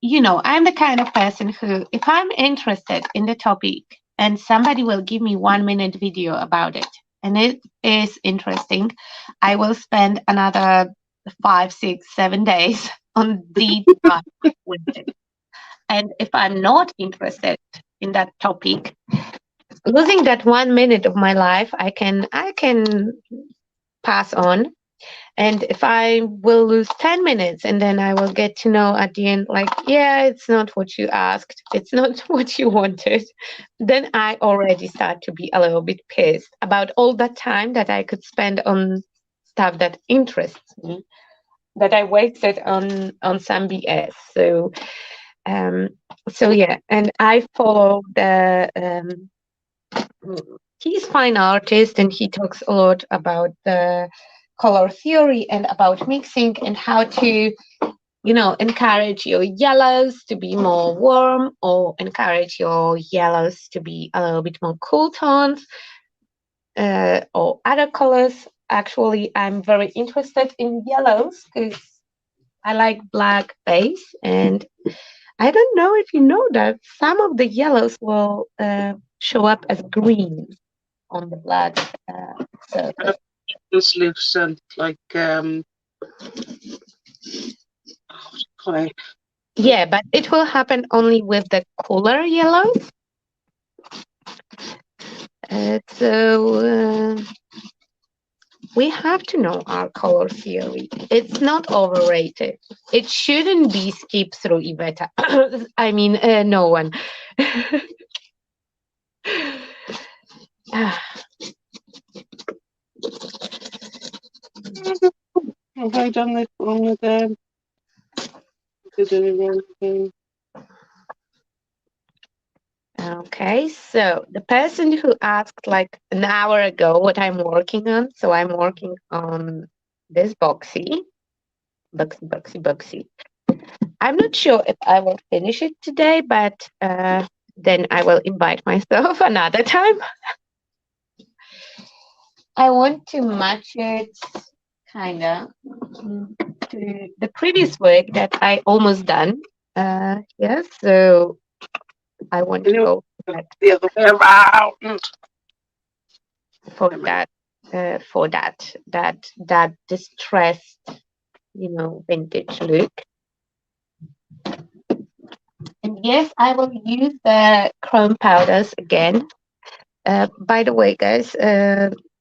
I'm the kind of person who, if I'm interested in the topic and somebody will give me 1 minute video about it and it is interesting, I will spend another 5, 6, 7 days on deep dive with it. And if I'm not interested in that topic, losing that 1 minute of my life, I can pass on. And if I will lose 10 minutes and then I will get to know at the end, like, yeah, it's not what you asked, it's not what you wanted, then I already start to be a little bit pissed about all that time that I could spend on stuff that interests me, that I wasted on some BS. Um, so yeah, and I follow he's fine artist and he talks a lot about the color theory and about mixing and how to encourage your yellows to be more warm or encourage your yellows to be a little bit more cool tones, or other colors. Actually, I'm very interested in yellows because I like black base, and I don't know if you know that some of the yellows will show up as green on the black surface. Translucent, like clay. Yeah, but it will happen only with the cooler yellows. So we have to know our color theory. It's not overrated. It shouldn't be skipped through, Iveta. I mean, no one. Have I done this wrong again? Did it wrong again? Okay, so the person who asked like an hour ago what I'm working on, so I'm working on this boxy. I'm not sure if I will finish it today, but then I will invite myself another time. I want to match it kinda to the previous work that I almost done. Yeah, so I want I to know go for the other way around. for that that distressed, vintage look. And yes, I will use the chrome powders again. By the way, guys,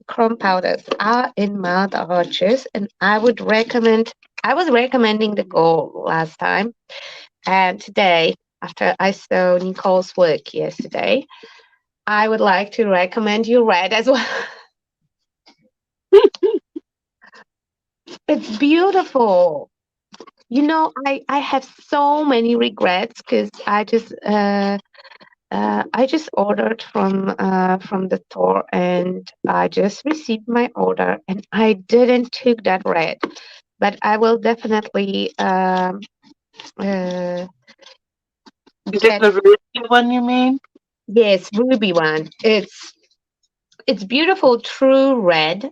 chrome powders are in mild arches, and I would recommend. I was recommending the gold last time, and today, after I saw Nicole's work yesterday, I would like to recommend you red as well. It's beautiful. I have so many regrets because I just ordered from the store and I just received my order and I didn't took that red, but I will definitely uh, Is it get the ruby one you mean? yes ruby one. It's beautiful, true red.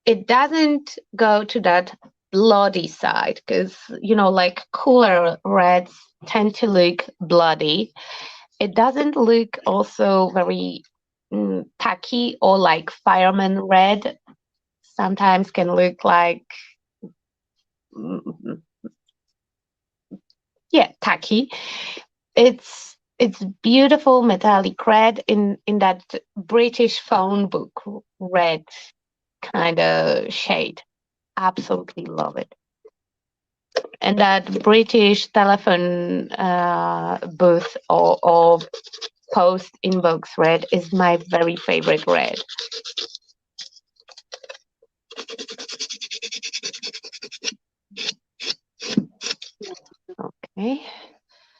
It doesn't go to that bloody side because like cooler reds tend to look bloody. It doesn't look also very tacky or like fireman red. Sometimes can look like mm, yeah, tacky. It's beautiful metallic red in that British phone book red kind of shade. Absolutely love it. And that British telephone booth or post inbox red is my very favorite red. Okay,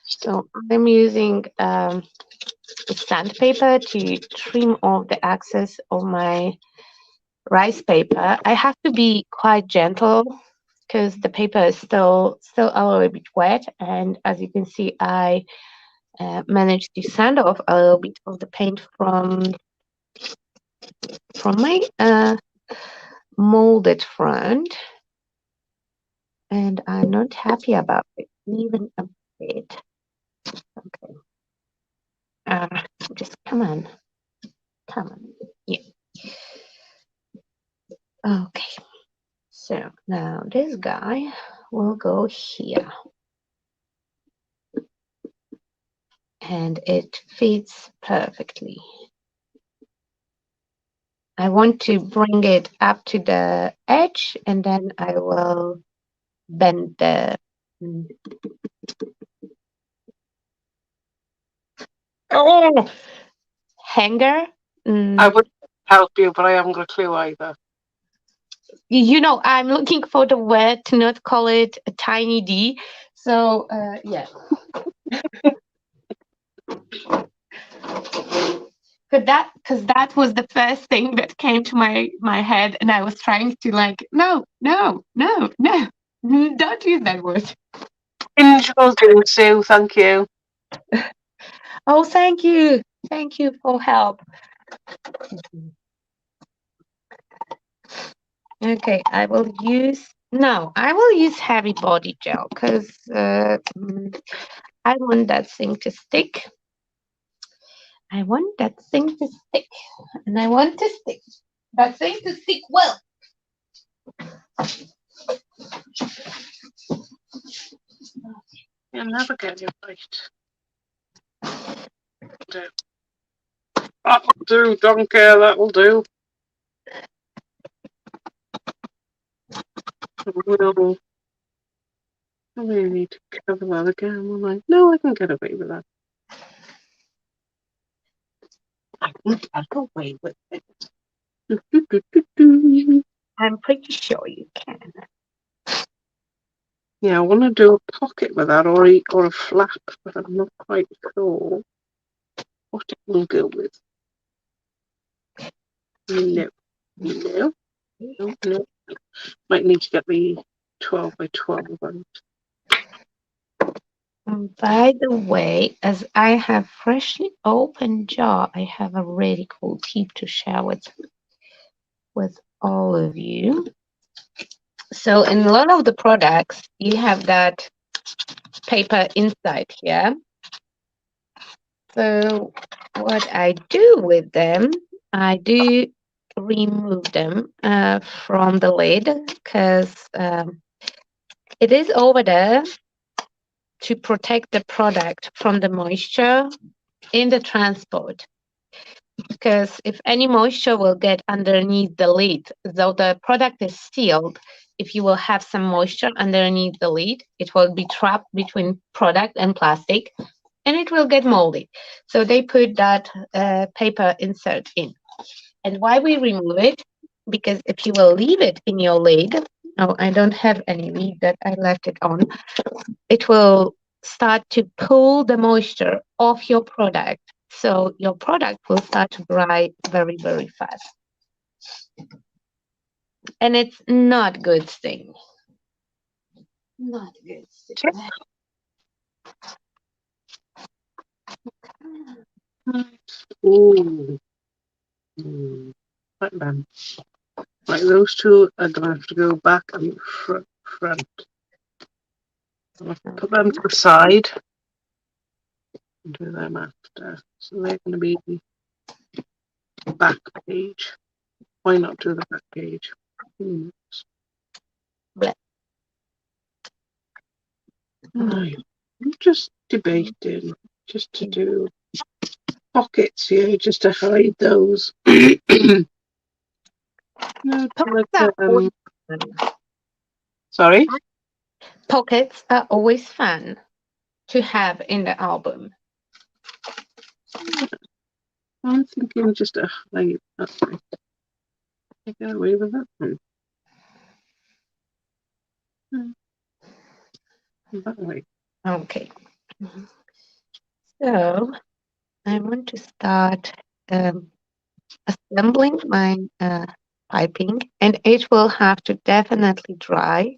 so I'm using sandpaper to trim off the excess of my rice paper. I have to be quite gentle because the paper is still a little bit wet, and as you can see, I managed to sand off a little bit of the paint from my molded front, and I'm not happy about it even a bit. Okay, just come on. Yeah. Okay. So now this guy will go here. And it fits perfectly. I want to bring it up to the edge and then I will bend the oh, hanger. I would help you, but I haven't got a clue either. I'm looking for the word to not call it a tiny D. So, yeah. Because that was the first thing that came to my head, and I was trying to like, no, don't use that word. Binge will do, Sue. Thank you. Oh, thank you for help. Okay, I will use heavy body gel because I want that thing to stick. I want that thing to stick, and I want to stick that thing to stick well. You'll never get it right. That'll do, don't care, that'll do. Well, I really need to cover that again. I'm like, no, I can get away with that. I can get away with it. I'm pretty sure you can. Yeah, I want to do a pocket with that or a flap, but I'm not quite sure what it will go with. No, no, no, no. Might need to get the 12 by 12 one. By the way, as I have freshly opened jar, I have a really cool tip to share with all of you. So in a lot of the products, you have that paper inside here. So what I do with them, I do remove them from the lid because it is over there to protect the product from the moisture in the transport. Because if any moisture will get underneath the lid, though the product is sealed, if you will have some moisture underneath the lid, it will be trapped between product and plastic and it will get moldy. So they put that paper insert in. And why we remove it? Because if you will leave it in your lid, oh, I don't have any lid that I left it on, it will start to pull the moisture off your product. So your product will start to dry very, very fast. And it's not good thing. Not good thing. Ooh. Right then. Right, those two are going to have to go back and front. I'll have to put them to the side and do them after. So they're going to be back page. Why not do the back page? I'm just debating just to do pockets here, just to hide those. No, like, sorry? Pockets are always fun to have in the album. I'm thinking just to hide that way. I get away with that one. That way. Okay. So I want to start assembling my piping, and it will have to definitely dry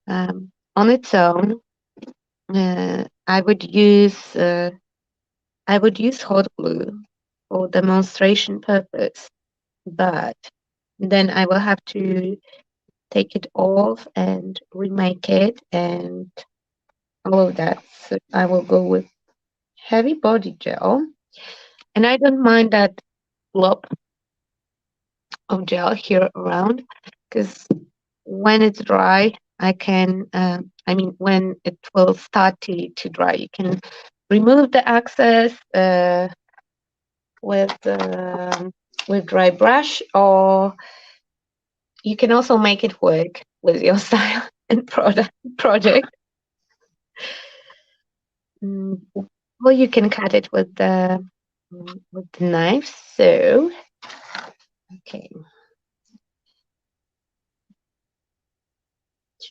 on its own. I would use hot glue for demonstration purpose, but then I will have to take it off and remake it and all of that. So I will go with heavy body gel, and I don't mind that blob of gel here around because when it's dry, I can, when it will start to dry, you can remove the excess with dry brush, or you can also make it work with your style and project. Or you can cut it with the knife. So, okay.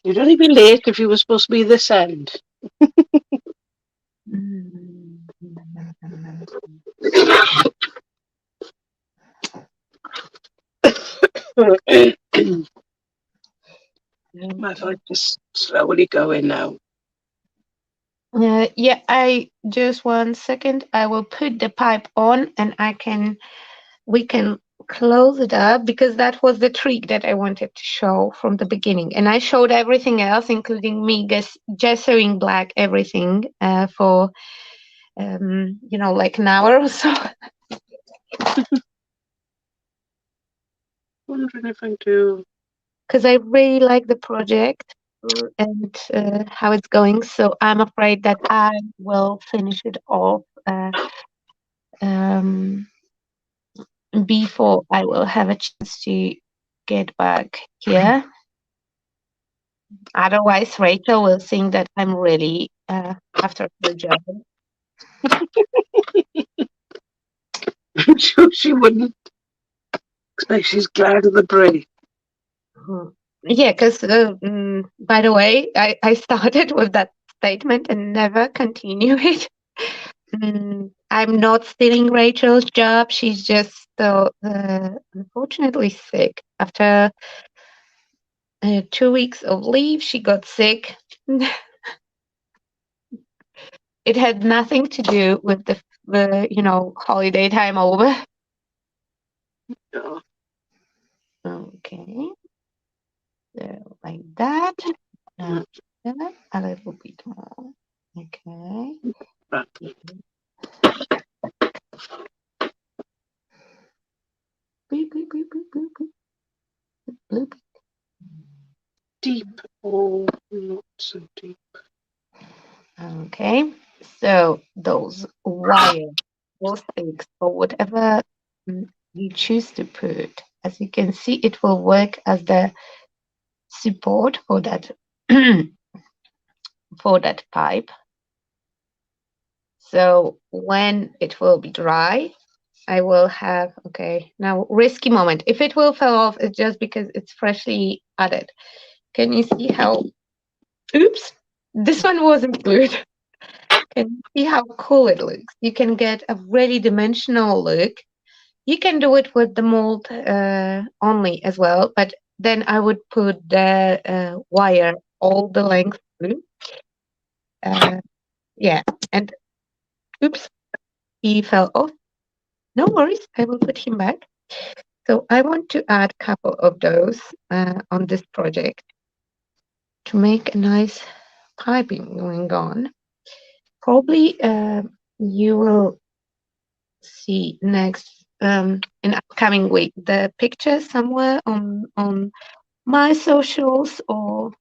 You'd only be late if you were supposed to be this end. My voice is slowly going now. Yeah, I just 1 second. I will put the pipe on, and we can close it up because that was the trick that I wanted to show from the beginning. And I showed everything else, including me gessoing black everything for like an hour or so. Wondering if I do. Because I really like the project and how it's going. So I'm afraid that I will finish it off before I will have a chance to get back here. Otherwise, Rachel will think that I'm really after her job. I'm sure she wouldn't. Expect she's glad of the break. Yeah, because by the way, I started with that statement and never continue it. I'm not stealing Rachel's job. She's just unfortunately sick. After 2 weeks of leave, she got sick. It had nothing to do with the holiday time over. Yeah. Okay, so like that. Now a little bit more. Okay. Right. Beep, beep, beep, beep, beep, beep. Bloop. Deep or not so deep? Okay, so those wires, those sticks, or whatever you choose to put, as you can see, it will work as the support for that for that pipe. So when it will be dry, I will have, okay, now risky moment. If it will fall off, it's just because it's freshly added. Can you see how, oops, this one wasn't glued. Can you see how cool it looks? You can get a really dimensional look. You can do it with the mold only as well, but then I would put the wire all the length through. Yeah, and oops, he fell off. No worries, I will put him back. So I want to add a couple of those on this project to make a nice piping going on. Probably you will see next in upcoming week the picture somewhere on my socials, or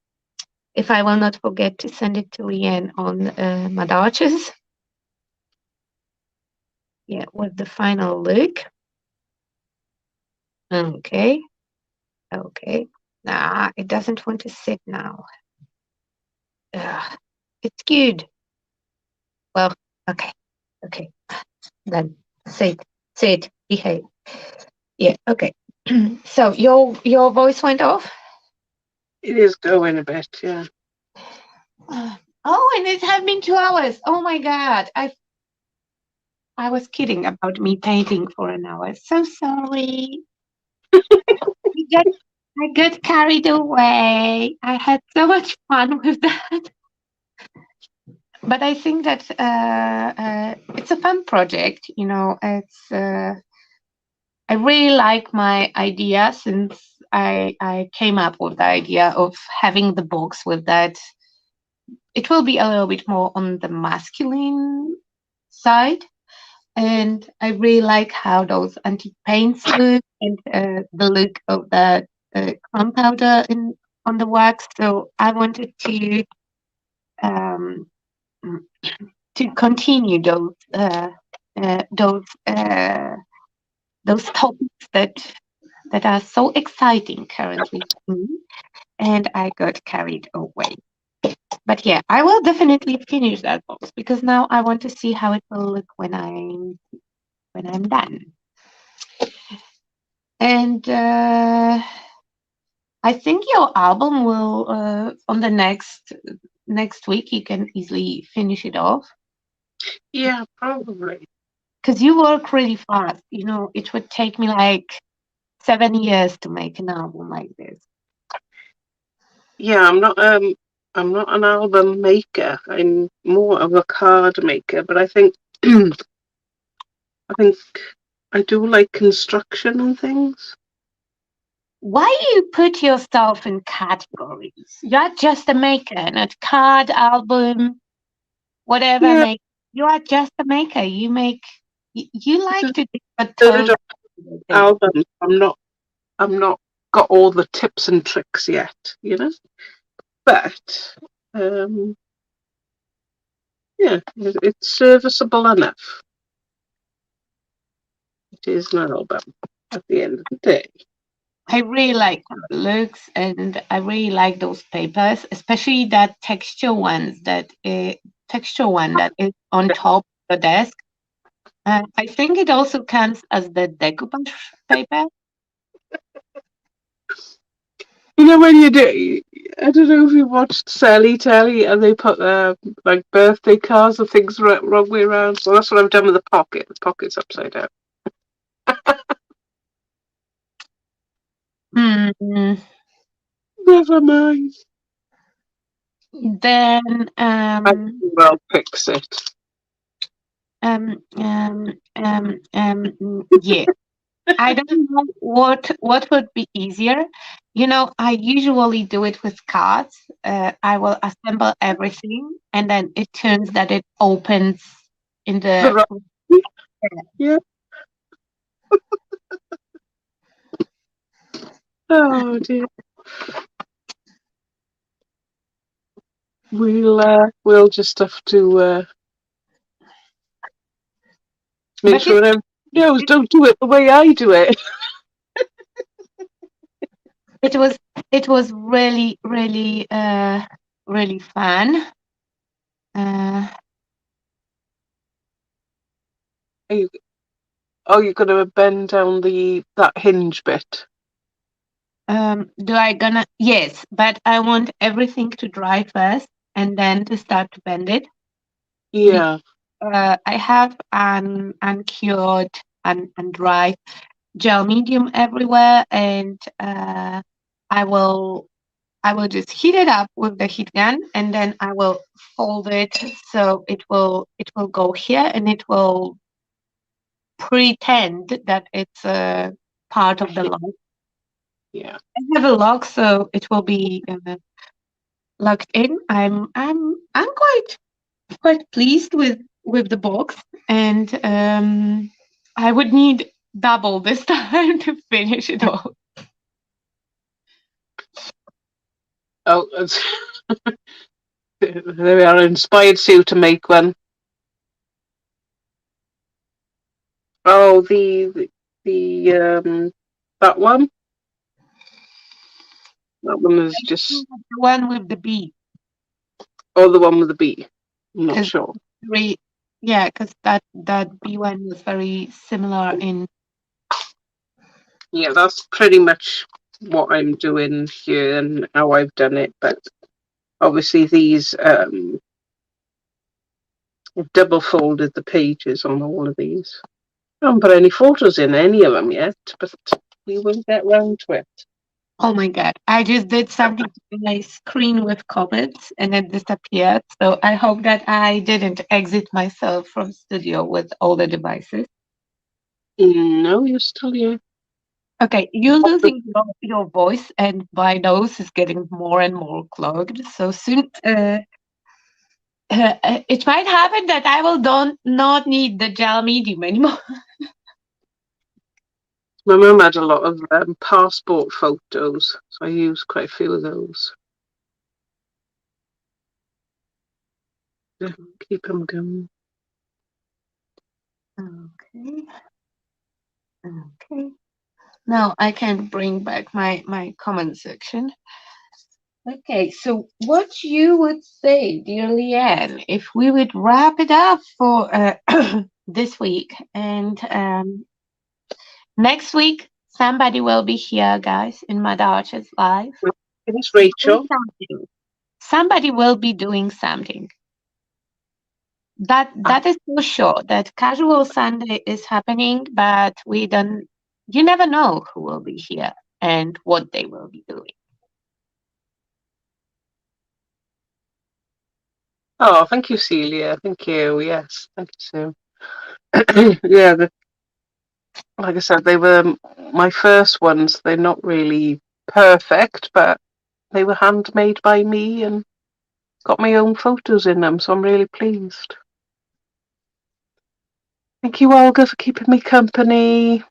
if I will not forget to send it to Leanne on Madarches. Yeah, with the final look. Okay, okay. Nah, it doesn't want to sit now. It's good. Well, okay, okay. Then sit, behave. Yeah, okay. So your voice went off. It is going a bit, yeah. Oh, and it has been 2 hours. Oh my God, I was kidding about me painting for an hour. So sorry. I got, I got carried away. I had so much fun with that. But I think that it's a fun project. It's I really like my idea since I came up with the idea of having the box with that. It will be a little bit more on the masculine side. And I really like how those antique paints look, and the look of the chrome powder on the wax. So I wanted um, to continue those those topics that are so exciting currently for me, and I got carried away. But yeah, I will definitely finish that box because now I want to see how it will look when I'm done. And I think your album will on the next week you can easily finish it off Yeah, probably. because you work really fast. It would take me like 7 years to make an album like this. Yeah, I'm not an album maker. I'm more of a card maker, but I think I think I do like construction and things. Why do you put yourself in categories? You're just a maker, not card, album, whatever Yeah, make. You are just a maker. You make. You this like is to do a third totally thing. album. I'm not got all the tips and tricks yet. But um yeah, it's serviceable enough. It is an album at the end of the day. I really like how it looks, and I really like those papers, especially that texture one that is on top of the desk. I think it also counts as the decoupage paper. You know when you do, I don't know if you watched Sally Telly and they put like birthday cards or things wrong way around. Well, that's what I've done with the pocket. The pocket's upside down. Mm, Never mind. then I will fix it. yeah. I don't know what would be easier. You know, I usually do it with cards. I will assemble everything, and then it turns that it opens in The the. right, yeah. Oh dear. We'll just have to make But sure everyone knows. it Don't do it the way I do it. it was it was really really really fun. Uh, Are you, oh, you're gonna bend down that hinge bit. do I gonna yes, but I want everything to dry first and then to start to bend it. Yeah, I have an uncured and dry gel medium everywhere, and I will I will just heat it up with the heat gun, and then I will fold it so it will go here, and it will pretend that it's a part of the lock. yeah. I have a lock, so it will be locked in. I'm quite pleased with the box, and I would need double this time to finish it all. Oh, there we are. Inspired Sue to make one. Oh, the that one. That one is just. The one with the bee, Oh, the one with the bee. I'm not because sure. very yeah, because that bee one was very similar in. Yeah, that's pretty much what I'm doing here and how I've done it. But obviously, these I've double folded the pages on all of these. I haven't put any photos in any of them yet, but we will get round to it. Oh my God, I just did something to my screen with comments and it disappeared. So I hope that I didn't exit myself from studio with all the devices. No, you're still here. Okay, you're losing your voice, and my nose is getting more and more clogged. So soon, it might happen that I will don't not need the gel medium anymore. My mum had a lot of passport photos, so I used quite a few of those. Yeah, keep them going. Okay, okay. Now I can bring back my comment section. Okay, so what you would say, dear Leanne, if we would wrap it up for this week, and next week somebody will be here, guys, in Mother Archer's live. It's Doing Rachel. something. Somebody will be doing something. That is for sure. That casual Sunday is happening, but we don't. You never know who will be here and what they will be doing. Oh, thank you, Celia. Thank you. Yes, thank you, Sue. Yeah, like I said, they were my first ones. They're not really perfect, but they were handmade by me and got my own photos in them, so I'm really pleased. Thank you, Olga, for keeping me company.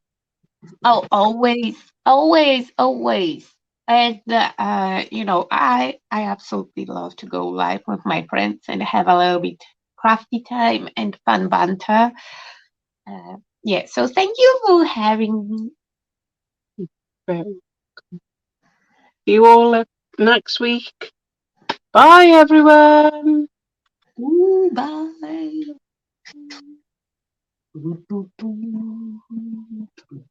Oh, always, always, always. And I absolutely love to go live with my friends and have a little bit crafty time and fun banter. Yeah, so thank you for having me. See you all next week. Bye, everyone. Ooh, bye. Ooh, boo, boo.